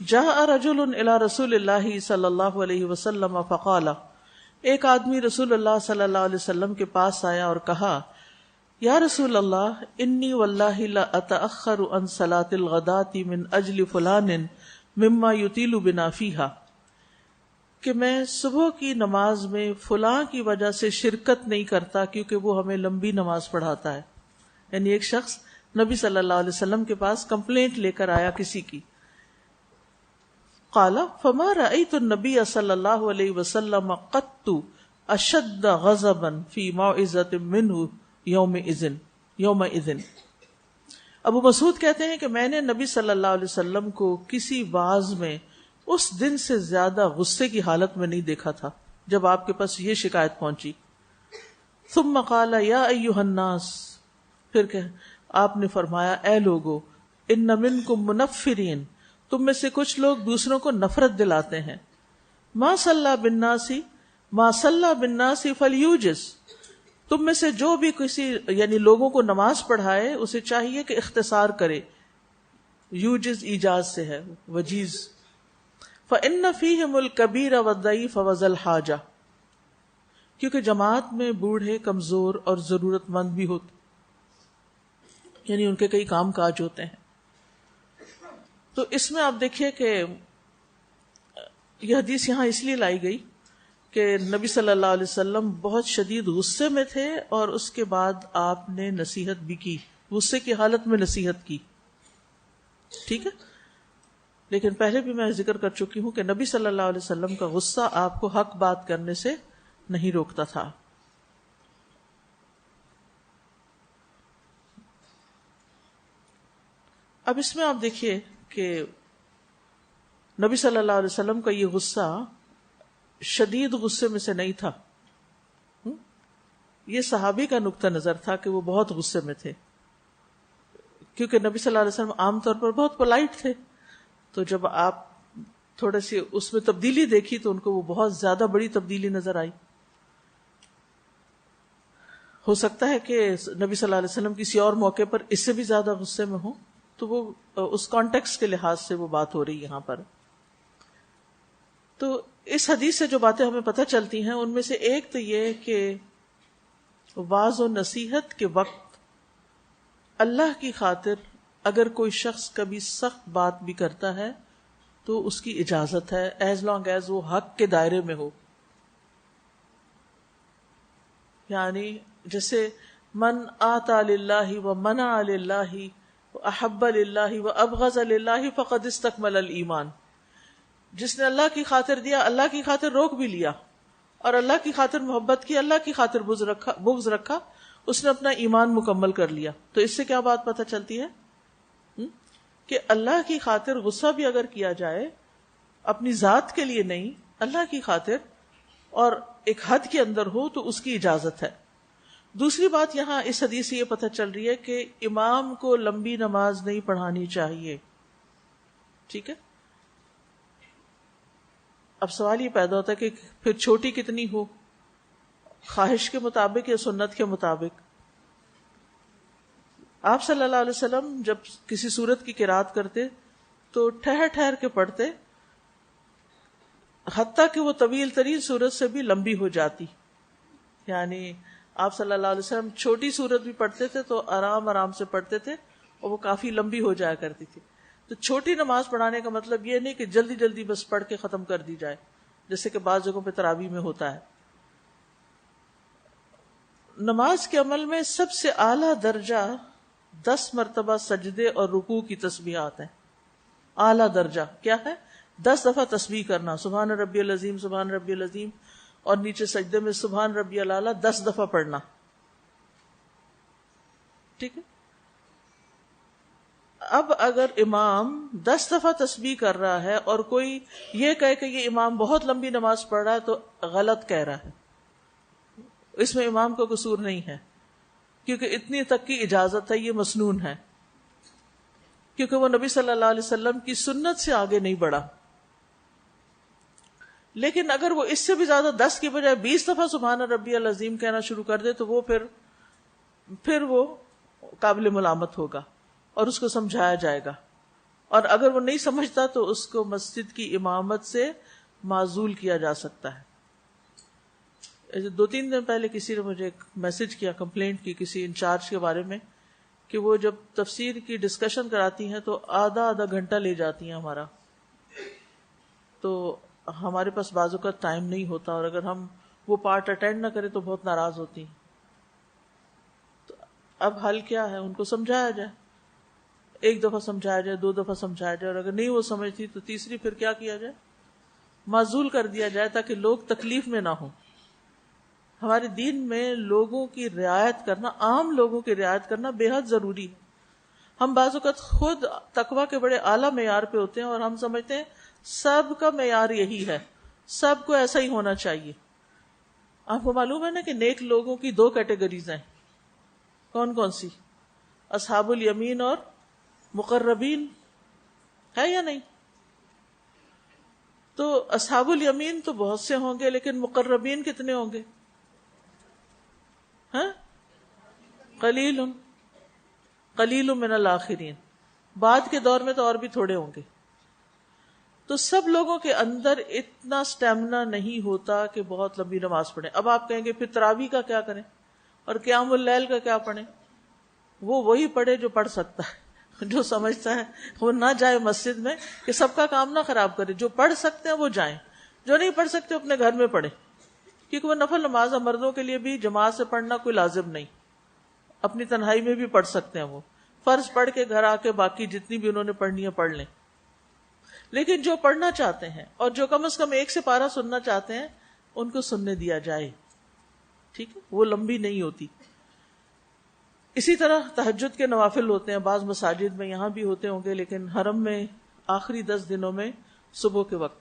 جاء رجل الى رسول اللہ صلی اللہ علیہ وسلم فقال، ایک آدمی رسول اللہ صلی اللہ علیہ وسلم کے پاس آیا اور کہا، یا رسول اللہ انی واللہ لا اتأخر عن صلاة الغداة من اجل فلان مما یطیل بنا فیہا، کہ میں صبح کی نماز میں فلاں کی وجہ سے شرکت نہیں کرتا کیونکہ وہ ہمیں لمبی نماز پڑھاتا ہے. یعنی ایک شخص نبی صلی اللہ علیہ وسلم کے پاس کمپلینٹ لے کر آیا کسی کی. قال فما رأيت النبي صلی اللہ علیہ وسلم قط اشد غضبا فی موعظة منه یومئذ. ابو مسعود کہتے ہیں کہ میں نے نبی صلی اللہ علیہ وسلم کو کسی واعظ میں اس دن سے زیادہ غصے کی حالت میں نہیں دیکھا تھا. جب آپ کے پاس یہ شکایت پہنچی. ثم قال یا ایھا الناس، پھر کہ آپ نے فرمایا اے لوگو، ان منکم منفرین، تم میں سے کچھ لوگ دوسروں کو نفرت دلاتے ہیں. ما صلی بالناس فلیوجز، تم میں سے جو بھی کسی یعنی لوگوں کو نماز پڑھائے اسے چاہیے کہ اختصار کرے. یوجز ایجاز سے ہے، وجیز. فإن فیہم الکبیر والضعیف وذا الحاجہ، کیونکہ جماعت میں بوڑھے، کمزور اور ضرورت مند بھی ہوتے، یعنی ان کے کئی کام کاج ہوتے ہیں. تو اس میں آپ دیکھیے کہ یہ حدیث یہاں اس لیے لائی گئی کہ نبی صلی اللہ علیہ وسلم بہت شدید غصے میں تھے اور اس کے بعد آپ نے نصیحت بھی کی، غصے کی حالت میں نصیحت کی. ٹھیک ہے، لیکن پہلے بھی میں ذکر کر چکی ہوں کہ نبی صلی اللہ علیہ وسلم کا غصہ آپ کو حق بات کرنے سے نہیں روکتا تھا. اب اس میں آپ دیکھیے کہ نبی صلی اللہ علیہ وسلم کا یہ غصہ شدید غصے میں سے نہیں تھا. یہ صحابی کا نقطہ نظر تھا کہ وہ بہت غصے میں تھے، کیونکہ نبی صلی اللہ علیہ وسلم عام طور پر بہت پولائٹ تھے. تو جب آپ تھوڑے سی اس میں تبدیلی دیکھی تو ان کو وہ بہت زیادہ بڑی تبدیلی نظر آئی. ہو سکتا ہے کہ نبی صلی اللہ علیہ وسلم کسی اور موقع پر اس سے بھی زیادہ غصے میں ہوں، تو وہ اس کانٹیکسٹ کے لحاظ سے وہ بات ہو رہی یہاں پر. تو اس حدیث سے جو باتیں ہمیں پتہ چلتی ہیں ان میں سے ایک تو یہ کہ واعظ و نصیحت کے وقت اللہ کی خاطر اگر کوئی شخص کبھی سخت بات بھی کرتا ہے تو اس کی اجازت ہے، ایز لانگ ایز وہ حق کے دائرے میں ہو. یعنی جیسے من آتا للہ و منع للہ و احب للہ و ابغض للہ فقد استکمل الایمان. جس نے اللہ کی خاطر دیا، اللہ کی خاطر روک بھی لیا، اور اللہ کی خاطر محبت کی، اللہ کی خاطر بغض رکھا، اس نے اپنا ایمان مکمل کر لیا. تو اس سے کیا بات پتہ چلتی ہے کہ اللہ کی خاطر غصہ بھی اگر کیا جائے، اپنی ذات کے لیے نہیں، اللہ کی خاطر اور ایک حد کے اندر ہو تو اس کی اجازت ہے. دوسری بات یہاں اس حدیث سے یہ پتہ چل رہی ہے کہ امام کو لمبی نماز نہیں پڑھانی چاہیے. ٹھیک ہے، اب سوال یہ پیدا ہوتا ہے کہ پھر چھوٹی کتنی ہو، خواہش کے مطابق یا سنت کے مطابق. آپ صلی اللہ علیہ وسلم جب کسی سورت کی قرات کرتے تو ٹھہر ٹھہر کے پڑھتے، حتیٰ کہ وہ طویل ترین سورت سے بھی لمبی ہو جاتی. یعنی آپ صلی اللہ علیہ وسلم چھوٹی سورت بھی پڑھتے تھے تو آرام آرام سے پڑھتے تھے اور وہ کافی لمبی ہو جایا کرتی تھی. تو چھوٹی نماز پڑھانے کا مطلب یہ نہیں کہ جلدی جلدی بس پڑھ کے ختم کر دی جائے، جیسے کہ بعض جگہوں پہ تراویح میں ہوتا ہے. نماز کے عمل میں سب سے اعلیٰ درجہ 10 مرتبہ سجدے اور رکوع کی تسبیحات ہیں. اعلیٰ درجہ کیا ہے؟ 10 دفعہ تسبیح کرنا، سبحان ربی العظیم سبحان ربی العظیم، اور نیچے سجدے میں سبحان ربی الاعلیٰ 10 دفعہ پڑھنا. ٹھیک ہے، اب اگر امام 10 دفعہ تسبیح کر رہا ہے اور کوئی یہ کہے کہ یہ امام بہت لمبی نماز پڑھ رہا ہے تو غلط کہہ رہا ہے. اس میں امام کا قصور نہیں ہے، کیونکہ اتنی تک کی اجازت ہے، یہ مسنون ہے، کیونکہ وہ نبی صلی اللہ علیہ وسلم کی سنت سے آگے نہیں بڑھا. لیکن اگر وہ اس سے بھی زیادہ 10 کی بجائے 20 دفعہ سبحان ربی العظیم کہنا شروع کر دے تو وہ پھر وہ قابل ملامت ہوگا اور اس کو سمجھایا جائے گا. اور اگر وہ نہیں سمجھتا تو اس کو مسجد کی امامت سے معزول کیا جا سکتا ہے. 2-3 دن پہلے کسی نے مجھے ایک میسج کیا، کمپلینٹ کی کسی انچارج کے بارے میں کہ وہ جب تفسیر کی ڈسکشن کراتی ہیں تو آدھا گھنٹہ لے جاتی ہیں ہمارا. تو ہمارے پاس بعض اوقات ٹائم نہیں ہوتا، اور اگر ہم وہ پارٹ اٹینڈ نہ کریں تو بہت ناراض ہوتی ہیں. تو اب حل کیا ہے؟ ان کو سمجھایا جائے، 1 دفعہ سمجھایا جائے، 2 دفعہ سمجھایا جائے، اور اگر نہیں وہ سمجھتی تو تیسری پھر کیا کیا جائے؟ معزول کر دیا جائے تاکہ لوگ تکلیف میں نہ ہوں. ہمارے دین میں لوگوں کی رعایت کرنا، عام لوگوں کی رعایت کرنا بے حد ضروری ہے. ہم بعض اوقات خود تقویٰ کے بڑے اعلیٰ معیار پہ ہوتے ہیں اور ہم سمجھتے ہیں سب کا معیار یہی ہے، سب کو ایسا ہی ہونا چاہیے. آپ کو معلوم ہے نا کہ نیک لوگوں کی 2 کیٹیگریز ہیں. کون کون سی؟ اصحاب الیمین اور مقربین. ہے یا نہیں؟ تو اصحاب الیمین تو بہت سے ہوں گے، لیکن مقربین کتنے ہوں گے؟ ہاں، قلیل من الاخرین. بعد کے دور میں تو اور بھی تھوڑے ہوں گے. تو سب لوگوں کے اندر اتنا سٹیمنا نہیں ہوتا کہ بہت لمبی نماز پڑھیں. اب آپ کہیں گے پھر تراویح کا کیا کریں اور قیام اللیل کا کیا پڑھیں؟ وہی پڑھے جو پڑھ سکتا ہے، جو سمجھتا ہے. وہ نہ جائے مسجد میں کہ سب کا کام نہ خراب کرے. جو پڑھ سکتے ہیں وہ جائیں، جو نہیں پڑھ سکتے اپنے گھر میں پڑھیں. کیونکہ وہ نفل نماز ہے، مردوں کے لیے بھی جماعت سے پڑھنا کوئی لازم نہیں، اپنی تنہائی میں بھی پڑھ سکتے ہیں. وہ فرض پڑھ کے گھر آ کے باقی جتنی بھی انہوں نے پڑھنی ہے پڑھ لیں. لیکن جو پڑھنا چاہتے ہیں اور جو کم از کم 1 سپارہ سننا چاہتے ہیں ان کو سننے دیا جائے. ٹھیک ہے، وہ لمبی نہیں ہوتی. اسی طرح تہجد کے نوافل ہوتے ہیں، بعض مساجد میں یہاں بھی ہوتے ہوں گے، لیکن حرم میں آخری 10 دنوں میں صبح کے وقت.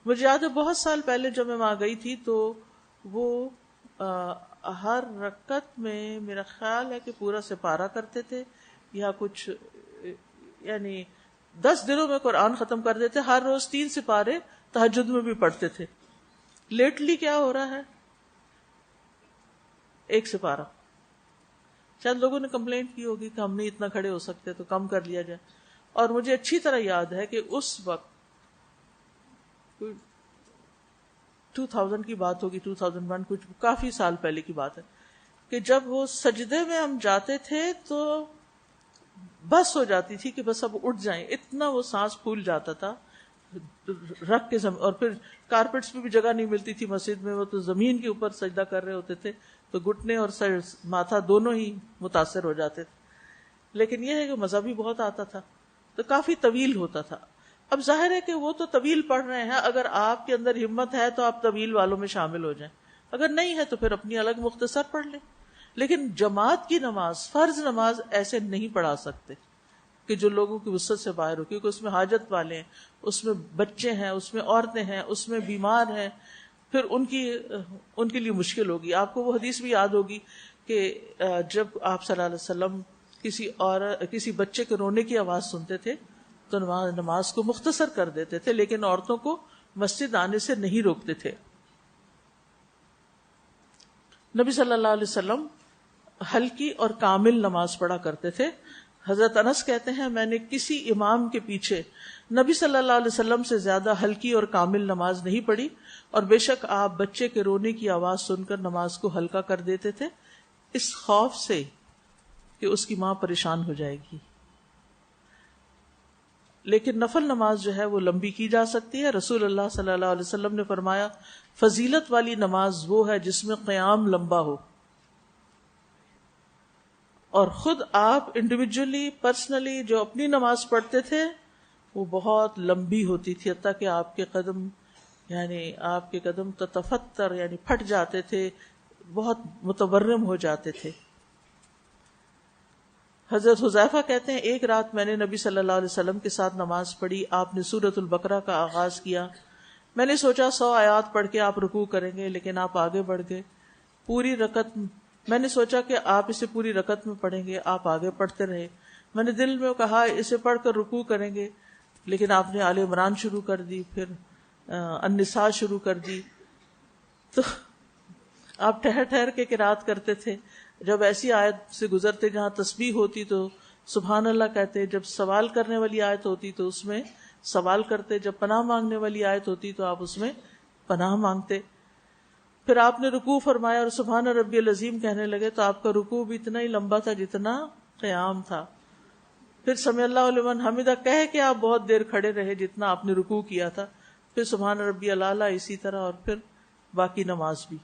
مجھے یاد ہے بہت سال پہلے جب میں وہاں گئی تھی تو وہ ہر رکعت میں میرا خیال ہے کہ پورا سپارہ کرتے تھے یا کچھ، یعنی 10 دنوں میں قرآن ختم کر دیتے. ہر روز 3 سپارے تہجد میں بھی پڑھتے تھے. لیٹلی کیا ہو رہا ہے؟ 1 سپارہ. شاید لوگوں نے کمپلینٹ کی ہوگی کہ ہم نہیں اتنا کھڑے ہو سکتے تو کم کر لیا جائے. اور مجھے اچھی طرح یاد ہے کہ اس وقت 2000 کی بات ہوگی، 2001، کچھ کافی سال پہلے کی بات ہے، کہ جب وہ سجدے میں ہم جاتے تھے تو بس ہو جاتی تھی کہ بس اب اٹھ جائیں. اتنا وہ سانس پھول جاتا تھا رکھ کے اور پھر کارپیٹس پہ بھی جگہ نہیں ملتی تھی مسجد میں. وہ تو زمین کے اوپر سجدہ کر رہے ہوتے تھے تو گھٹنے اور سر ماتھا دونوں ہی متاثر ہو جاتے تھے. لیکن یہ ہے کہ مزہ بھی بہت آتا تھا، تو کافی طویل ہوتا تھا. اب ظاہر ہے کہ وہ تو طویل پڑھ رہے ہیں، اگر آپ کے اندر ہمت ہے تو آپ طویل والوں میں شامل ہو جائیں، اگر نہیں ہے تو پھر اپنی الگ مختصر پڑھ لیں. لیکن جماعت کی نماز، فرض نماز ایسے نہیں پڑھا سکتے کہ جو لوگوں کی وسعت سے باہر ہو، کیونکہ اس میں حاجت والے ہیں، اس میں بچے ہیں، اس میں عورتیں ہیں، اس میں بیمار ہیں، پھر ان کے لیے مشکل ہوگی. آپ کو وہ حدیث بھی یاد ہوگی کہ جب آپ صلی اللہ علیہ وسلم کسی بچے کے رونے کی آواز سنتے تھے تو نماز کو مختصر کر دیتے تھے، لیکن عورتوں کو مسجد آنے سے نہیں روکتے تھے. نبی صلی اللہ علیہ وسلم ہلکی اور کامل نماز پڑھا کرتے تھے. حضرت انس کہتے ہیں میں نے کسی امام کے پیچھے نبی صلی اللہ علیہ وسلم سے زیادہ ہلکی اور کامل نماز نہیں پڑھی، اور بے شک آپ بچے کے رونے کی آواز سن کر نماز کو ہلکا کر دیتے تھے اس خوف سے کہ اس کی ماں پریشان ہو جائے گی. لیکن نفل نماز جو ہے وہ لمبی کی جا سکتی ہے. رسول اللہ صلی اللہ علیہ وسلم نے فرمایا فضیلت والی نماز وہ ہے جس میں قیام لمبا ہو. اور خود آپ انڈیویجولی پرسنلی جو اپنی نماز پڑھتے تھے وہ بہت لمبی ہوتی تھی، حتیٰ کہ آپ کے قدم تتفتر یعنی پھٹ جاتے تھے، بہت متورم ہو جاتے تھے. حضرت حذیفہ کہتے ہیں ایک رات میں نے نبی صلی اللہ علیہ وسلم کے ساتھ نماز پڑھی. آپ نے سورۃ البقرہ کا آغاز کیا. میں نے سوچا 100 آیات پڑھ کے آپ رکوع کریں گے، لیکن آپ آگے بڑھ گئے. پوری رکعت میں نے سوچا کہ آپ اسے پوری رکعت میں پڑھیں گے، آپ آگے پڑھتے رہے. میں نے دل میں کہا اسے پڑھ کر رکوع کریں گے، لیکن آپ نے آل عمران شروع کر دی، پھر النساء شروع کر دی. تو آپ ٹھہر ٹھہر کے قرات کرتے تھے. جب ایسی آیت سے گزرتے جہاں تسبیح ہوتی تو سبحان اللہ کہتے، جب سوال کرنے والی آیت ہوتی تو اس میں سوال کرتے، جب پناہ مانگنے والی آیت ہوتی تو آپ اس میں پناہ مانگتے. پھر آپ نے رکوع فرمایا اور سبحان ربی العظیم کہنے لگے تو آپ کا رکوع بھی اتنا ہی لمبا تھا جتنا قیام تھا. پھر سمع اللہ لمن حمدہ کہہ کے آپ بہت دیر کھڑے رہے جتنا آپ نے رکوع کیا تھا. پھر سبحان ربی الاعلیٰ اسی طرح، اور پھر باقی نماز بھی.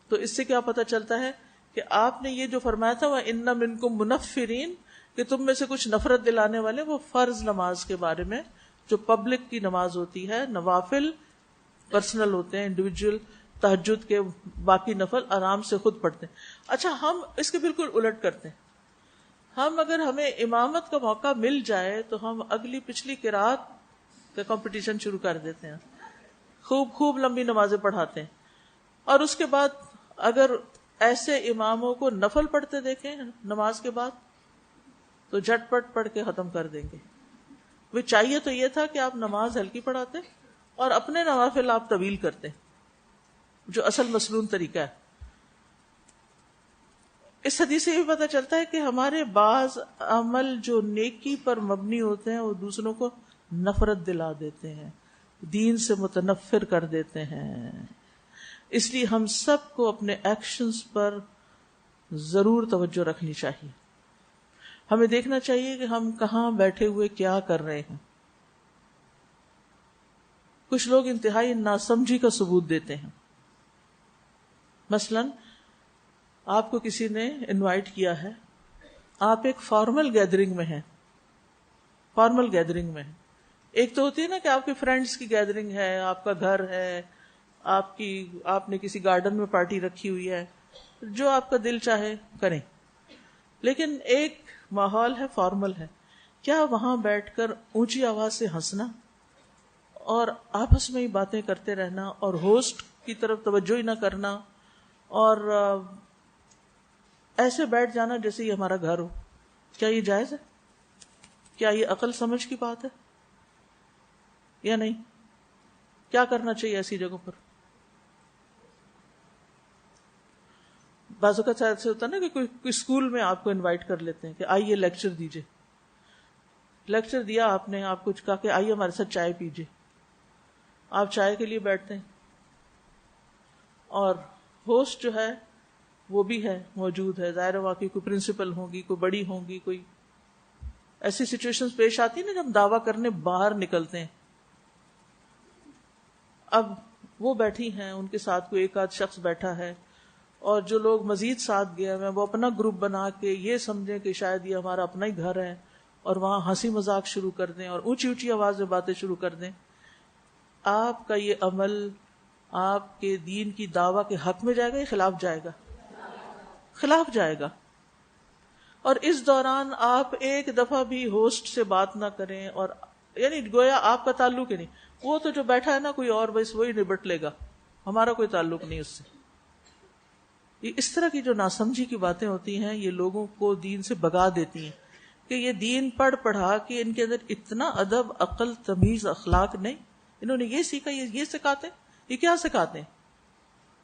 تو اس سے کیا پتہ چلتا ہے کہ آپ نے یہ جو فرمایا تھا وَإِنَّ مِنْكُمْ مُنَفِّرِينَ، کہ تم میں سے کچھ نفرت دلانے والے، وہ فرض نماز کے بارے میں جو پبلک کی نماز ہوتی ہے. نوافل پرسنل ہوتے ہیں، انڈیویجول تہجد کے، باقی نفل آرام سے خود پڑھتے ہیں. اچھا ہم اس کے بالکل الٹ کرتے ہیں. ہم اگر ہمیں امامت کا موقع مل جائے تو ہم اگلی پچھلی قرات کا کمپٹیشن شروع کر دیتے ہیں، خوب لمبی نمازیں پڑھاتے ہیں. اور اس کے بعد اگر ایسے اماموں کو نفل پڑھتے دیکھیں نماز کے بعد تو جھٹ پٹ پڑھ کے ختم کر دیں گے. وہ چاہیے تو یہ تھا کہ آپ نماز ہلکی پڑھاتے اور اپنے نوافل آپ طویل کرتے، جو اصل مسنون طریقہ ہے. اس حدیث سے یہ بھی پتہ چلتا ہے کہ ہمارے بعض عمل جو نیکی پر مبنی ہوتے ہیں وہ دوسروں کو نفرت دلا دیتے ہیں، دین سے متنفر کر دیتے ہیں. اس لیے ہم سب کو اپنے ایکشنز پر ضرور توجہ رکھنی چاہیے. ہمیں دیکھنا چاہیے کہ ہم کہاں بیٹھے ہوئے کیا کر رہے ہیں. کچھ لوگ انتہائی ناسمجھی کا ثبوت دیتے ہیں. مثلاً آپ کو کسی نے انوائٹ کیا ہے، آپ ایک فارمل گیدرنگ میں ہیں، فارمل گیدرنگ میں ہیں. ایک تو ہوتی ہے نا کہ آپ کے فرینڈز کی گیدرنگ ہے، آپ کا گھر ہے، آپ نے کسی گارڈن میں پارٹی رکھی ہوئی ہے، جو آپ کا دل چاہے کریں. لیکن ایک ماحول ہے، فارمل ہے. کیا وہاں بیٹھ کر اونچی آواز سے ہنسنا اور آپس میں ہی باتیں کرتے رہنا اور ہوسٹ کی طرف توجہ ہی نہ کرنا اور ایسے بیٹھ جانا جیسے یہ ہمارا گھر ہو، کیا یہ جائز ہے؟ کیا یہ عقل سمجھ کی بات ہے یا نہیں؟ کیا کرنا چاہیے ایسی جگہوں پر؟ بعض اوقات ایسے ہوتا ہے نا کہ کوئی اسکول میں آپ کو انوائٹ کر لیتے ہیں کہ آئیے لیکچر دیجئے. لیکچر دیا آپ نے، آپ کچھ کہا کہ آئیے ہمارے ساتھ چائے پیجئے. آپ چائے کے لیے بیٹھتے ہیں اور ہوسٹ جو ہے وہ بھی ہے، موجود ہے. ظاہر وہاں کی کوئی پرنسپل ہوگی، کوئی بڑی ہوگی، کوئی ایسی سچویشن پیش آتی ہے نا جب ہم دعویٰ کرنے باہر نکلتے ہیں. اب وہ بیٹھی ہیں، ان کے ساتھ کوئی ایک آدھ شخص بیٹھا ہے اور جو لوگ مزید ساتھ گئے ہیں وہ اپنا گروپ بنا کے یہ سمجھیں کہ شاید یہ ہمارا اپنا ہی گھر ہے اور وہاں ہنسی مذاق شروع کر دیں اور اونچی اونچی آواز میں باتیں شروع کر دیں. آپ کا یہ عمل آپ کے دین کی دعویٰ کے حق میں جائے گا یا خلاف جائے گا؟ خلاف جائے گا. اور اس دوران آپ ایک دفعہ بھی ہوسٹ سے بات نہ کریں، اور یعنی گویا آپ کا تعلق ہی نہیں. وہ تو جو بیٹھا ہے نا کوئی اور، بس وہی نبٹ لے گا، ہمارا کوئی تعلق نہیں اس سے. یہ اس طرح کی جو ناسمجھی کی باتیں ہوتی ہیں یہ لوگوں کو دین سے بگا دیتی ہیں کہ یہ دین پڑھا کے ان کے اندر اتنا ادب، عقل، تمیز، اخلاق نہیں. انہوں نے یہ سیکھا، یہ سکھاتے، یہ کیا سکھاتے ہیں؟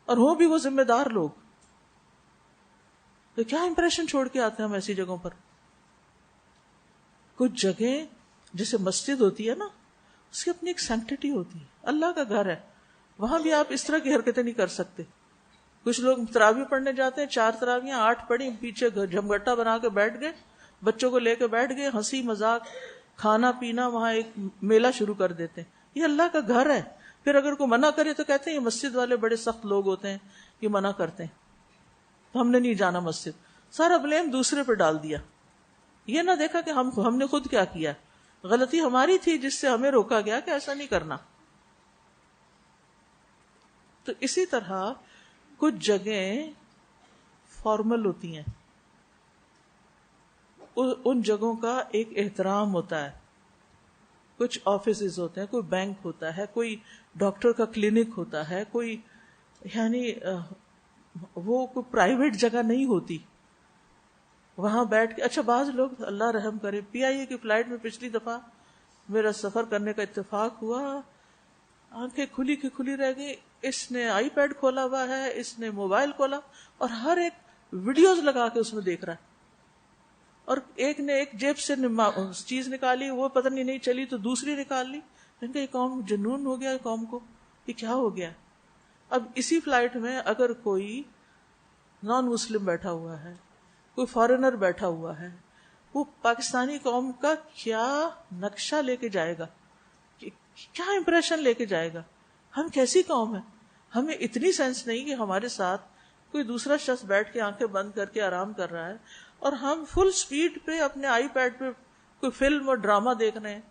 اور ہوں بھی وہ ذمہ دار لوگ تو کیا امپریشن چھوڑ کے آتے ہیں ہم ایسی جگہوں پر. کچھ جگہیں جیسے مسجد ہوتی ہے نا، اس کی اپنی ایک سینکٹیٹی ہوتی ہے، اللہ کا گھر ہے، وہاں بھی آپ اس طرح کی حرکتیں نہیں کر سکتے. کچھ لوگ تراویح پڑھنے جاتے ہیں، 4 تراویحیں 8 پڑھی، پیچھے جھمگٹا بنا کے بیٹھ گئے، بچوں کو لے کے بیٹھ گئے، ہنسی مذاق، کھانا پینا، وہاں ایک میلہ شروع کر دیتے ہیں. یہ اللہ کا گھر ہے. پھر اگر کوئی منع کرے تو کہتے ہیں یہ مسجد والے بڑے سخت لوگ ہوتے ہیں، یہ منع کرتے ہیں تو ہم نے نہیں جانا مسجد. سارا بلیم دوسرے پہ ڈال دیا. یہ نہ دیکھا کہ ہم نے خود کیا کیا. غلطی ہماری تھی جس سے ہمیں روکا گیا کہ ایسا نہیں کرنا. تو اسی طرح کچھ جگہیں فارمل ہوتی ہیں، ان جگہوں کا ایک احترام ہوتا ہے. کچھ آفیسز ہوتے ہیں، کوئی بینک ہوتا ہے، کوئی ڈاکٹر کا کلینک ہوتا ہے، کوئی یعنی وہ کوئی پرائیویٹ جگہ نہیں ہوتی. وہاں بیٹھ کے اچھا بعض لوگ اللہ رحم کرے، PIA کی فلائٹ میں پچھلی دفعہ میرا سفر کرنے کا اتفاق ہوا، آنکھیں کھلی کی کھلی رہ گئی. اس نے آئی پیڈ کھولا ہوا ہے، اس نے موبائل کھولا اور ہر ایک ویڈیوز لگا کے اس میں دیکھ رہا ہے. اور ایک نے ایک جیب سے چیز نکالی، وہ پتہ نہیں چلی تو دوسری نکال لی. یہ قوم جنون ہو گیا، قوم کو یہ کیا ہو گیا. اب اسی فلائٹ میں اگر کوئی نان مسلم بیٹھا ہوا ہے، کوئی فارنر بیٹھا ہوا ہے، وہ پاکستانی قوم کا کیا نقشہ لے کے جائے گا، کیا امپریشن لے کے جائے گا. ہم کیسی قوم ہے؟ ہمیں اتنی سینس نہیں کہ ہمارے ساتھ کوئی دوسرا شخص بیٹھ کے آنکھیں بند کر کے آرام کر رہا ہے اور ہم فل سپیڈ پہ اپنے آئی پیڈ پہ کوئی فلم اور ڈرامہ دیکھ رہے ہیں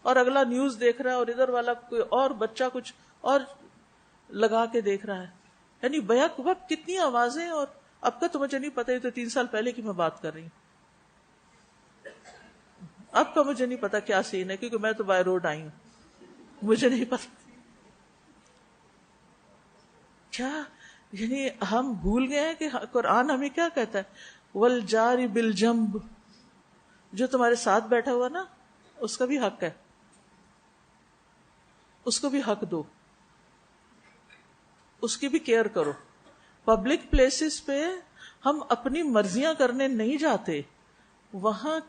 اور اگلا نیوز دیکھ رہا ہے اور ادھر والا کوئی اور بچہ کچھ اور لگا کے دیکھ رہا ہے. یعنی بیک وقت کتنی آوازیں. اور اب کا تو مجھے نہیں پتا، یہ تو 3 سال پہلے کی میں بات کر رہی ہوں. اب کا مجھے نہیں پتا کیا سین ہے، کیونکہ میں تو بائی روڈ آئی ہوں، مجھے نہیں پتا کیا یعنی ہم بھول گئے ہیں کہ قرآن ہمیں کیا کہتا ہے، والجار بالجنب، جو تمہارے ساتھ بیٹھا ہوا نا اس کا بھی حق ہے، اس کو بھی حق دو، اس کی بھی کیئر کرو. پبلک پلیسز پہ ہم اپنی مرضیاں کرنے نہیں جاتے، وہاں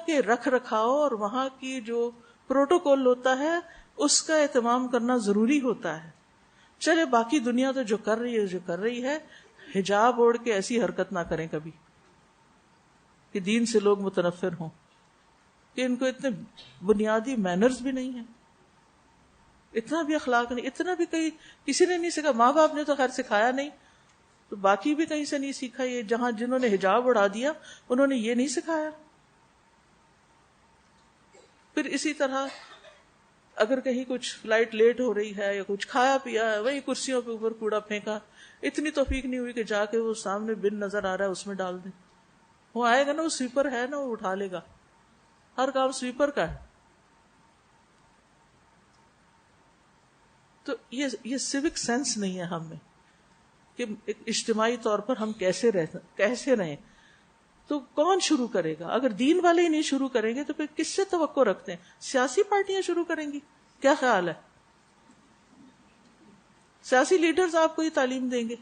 کے رکھ رکھاؤ اور وہاں کی جو پروٹوکول ہوتا ہے اس کا اہتمام کرنا ضروری ہوتا ہے. چلے باقی دنیا تو جو کر رہی ہے حجاب اوڑھ کے ایسی حرکت نہ کریں کبھی کہ دین سے لوگ متنفر ہوں، کہ ان کو اتنے بنیادی مینرز بھی نہیں ہیں، اتنا بھی اخلاق نہیں، اتنا بھی کسی نے نہیں سکھا. ماں باپ نے تو خیر سکھایا نہیں، تو باقی بھی کہیں سے نہیں سیکھا. یہ جنہوں نے حجاب اڑا دیا انہوں نے یہ نہیں سکھایا. پھر اسی طرح اگر کہیں کچھ فلائٹ لیٹ ہو رہی ہے یا کچھ کھایا پیا ہے، وہی کرسیوں پہ اوپر کوڑا پھینکا، اتنی توفیق نہیں ہوئی کہ جا کے وہ سامنے بن نظر آ رہا ہے اس میں ڈال دیں. وہ آئے گا نا، وہ سویپر ہے نا، وہ اٹھا لے گا، ہر کام سویپر کا ہے. تو یہ سیوک سینس نہیں ہے ہم میں کہ اجتماعی طور پر ہم کیسے رہیں. تو کون شروع کرے گا؟ اگر دین والے ہی نہیں شروع کریں گے تو پھر کس سے توقع رکھتے ہیں؟ سیاسی پارٹیاں شروع کریں گی؟ کیا خیال ہے؟ سیاسی لیڈرز آپ کو یہ تعلیم دیں گے؟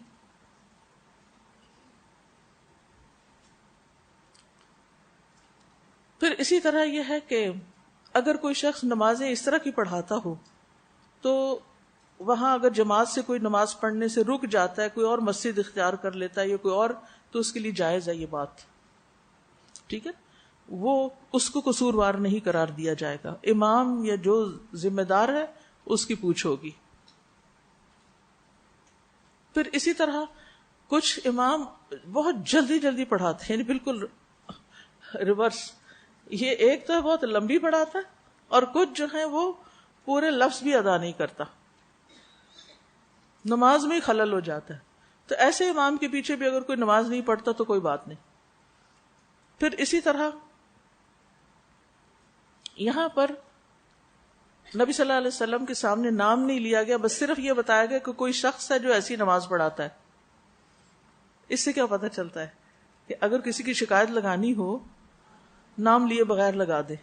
پھر اسی طرح یہ ہے کہ اگر کوئی شخص نمازیں اس طرح کی پڑھاتا ہو تو وہاں اگر جماعت سے کوئی نماز پڑھنے سے رک جاتا ہے، کوئی اور مسجد اختیار کر لیتا ہے یا کوئی اور، تو اس کے لیے جائز ہے یہ بات، ٹھیک ہے، وہ اس کو قصوروار نہیں قرار دیا جائے گا. امام یا جو ذمہ دار ہے اس کی پوچھ ہوگی. پھر اسی طرح کچھ امام بہت جلدی پڑھاتے ہیں، یعنی بالکل ریورس. یہ ایک تو بہت لمبی پڑھاتا ہے اور کچھ جو ہے وہ پورے لفظ بھی ادا نہیں کرتا، نماز میں خلل ہو جاتا ہے. تو ایسے امام کے پیچھے بھی اگر کوئی نماز نہیں پڑھتا تو کوئی بات نہیں. پھر اسی طرح یہاں پر نبی صلی اللہ علیہ وسلم کے سامنے نام نہیں لیا گیا، بس صرف یہ بتایا گیا کہ کوئی شخص ہے جو ایسی نماز پڑھاتا ہے. اس سے کیا پتہ چلتا ہے کہ اگر کسی کی شکایت لگانی ہو نام لیے بغیر لگا دے،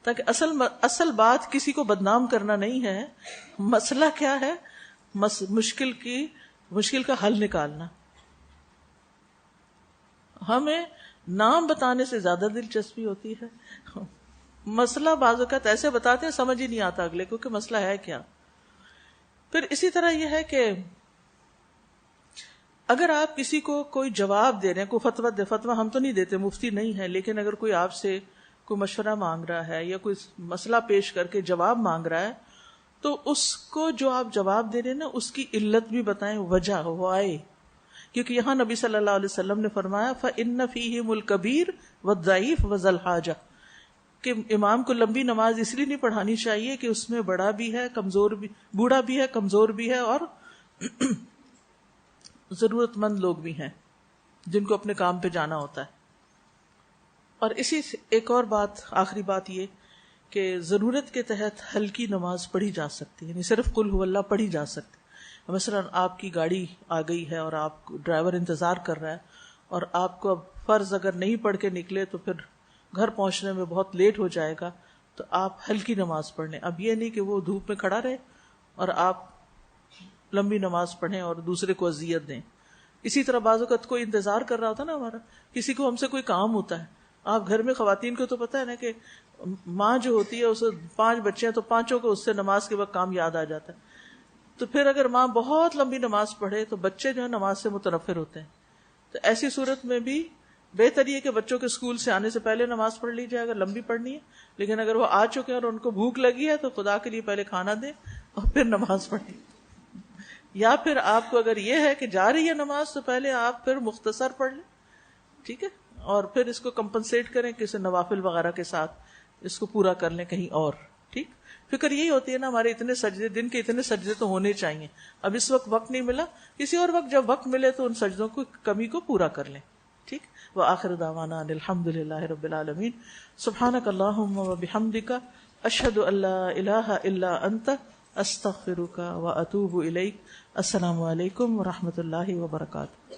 تاکہ اصل بات کسی کو بدنام کرنا نہیں ہے. مسئلہ کیا ہے؟ مشکل کا حل نکالنا. ہمیں نام بتانے سے زیادہ دلچسپی ہوتی ہے. مسئلہ بعض اوقات ایسے بتاتے ہیں سمجھ ہی نہیں آتا اگلے کو کہ مسئلہ ہے کیا. پھر اسی طرح یہ ہے کہ اگر آپ کسی کو کوئی جواب دے رہے ہیں، کوئی فتویٰ ہم تو نہیں دیتے، مفتی نہیں ہے، لیکن اگر کوئی آپ سے کوئی مشورہ مانگ رہا ہے یا کوئی مسئلہ پیش کر کے جواب مانگ رہا ہے، تو اس کو جو آپ جواب دے رہے ہیں نا اس کی علت بھی بتائیں، وجہ ہو آئے. کیونکہ یہاں نبی صلی اللہ علیہ وسلم نے فرمایا فَإِنَّ فِيهِمُ الْكَبِيرُ وَالضَّعِيفُ وَذَا الْحَاجَةِ، کہ امام کو لمبی نماز اس لیے نہیں پڑھانی چاہیے کہ اس میں بڑا بھی ہے، کمزور بھی، بوڑھا بھی ہے، کمزور بھی ہے، اور ضرورت مند لوگ بھی ہیں جن کو اپنے کام پہ جانا ہوتا ہے. اور اسی سے ایک اور بات، آخری بات یہ کہ ضرورت کے تحت ہلکی نماز پڑھی جا سکتی ہے، یعنی صرف قل هو اللہ پڑھی جا سکتی. مثلا آپ کی گاڑی آ گئی ہے اور آپ ڈرائیور انتظار کر رہا ہے اور آپ کو اب فرض اگر نہیں پڑھ کے نکلے تو پھر گھر پہنچنے میں بہت لیٹ ہو جائے گا، تو آپ ہلکی نماز پڑھ لیں. اب یہ نہیں کہ وہ دھوپ میں کھڑا رہے اور آپ لمبی نماز پڑھیں اور دوسرے کو اذیت دیں. اسی طرح بعض اوقات کوئی انتظار کر رہا ہوتا نا ہمارا، کسی کو ہم سے کوئی کام ہوتا ہے. آپ گھر میں خواتین کو تو پتہ ہے نا کہ ماں جو ہوتی ہے اسے 5 بچے ہیں تو 5 کو اس سے نماز کے وقت کام یاد آ جاتا ہے. تو پھر اگر ماں بہت لمبی نماز پڑھے تو بچے جو ہے نماز سے متنفر ہوتے ہیں. تو ایسی صورت میں بھی بہتر یہ کہ بچوں کے اسکول سے آنے سے پہلے نماز پڑھ لی جائے اگر لمبی پڑھنی ہے. لیکن اگر وہ آ چکے ہیں اور ان کو بھوک لگی ہے تو خدا کے لیے پہلے کھانا دیں اور پھر نماز پڑھیں. یا پھر آپ کو اگر یہ ہے کہ جا رہی ہے نماز تو پہلے آپ پھر مختصر پڑھ لیں، ٹھیک ہے، اور پھر اس کو کمپنسیٹ کریں کسی نوافل وغیرہ کے ساتھ اس کو پورا کر لیں کہیں اور. ٹھیک، فکر یہی ہوتی ہے نا ہمارے اتنے سجدے، دن کے اتنے سجدے تو ہونے چاہیے. اب اس وقت نہیں ملا، کسی اور وقت جب وقت ملے تو ان سجدوں کو کمی کو پورا کر لیں. ٹھیک. وآخر دعوانا الحمد للہ رب العالمین. سبحانک اللہم وبحمدک، اشہد ان لا الہ الا انت، استغفرک و اتوب الیک. السلام علیکم و رحمۃ اللہ وبرکاتہ.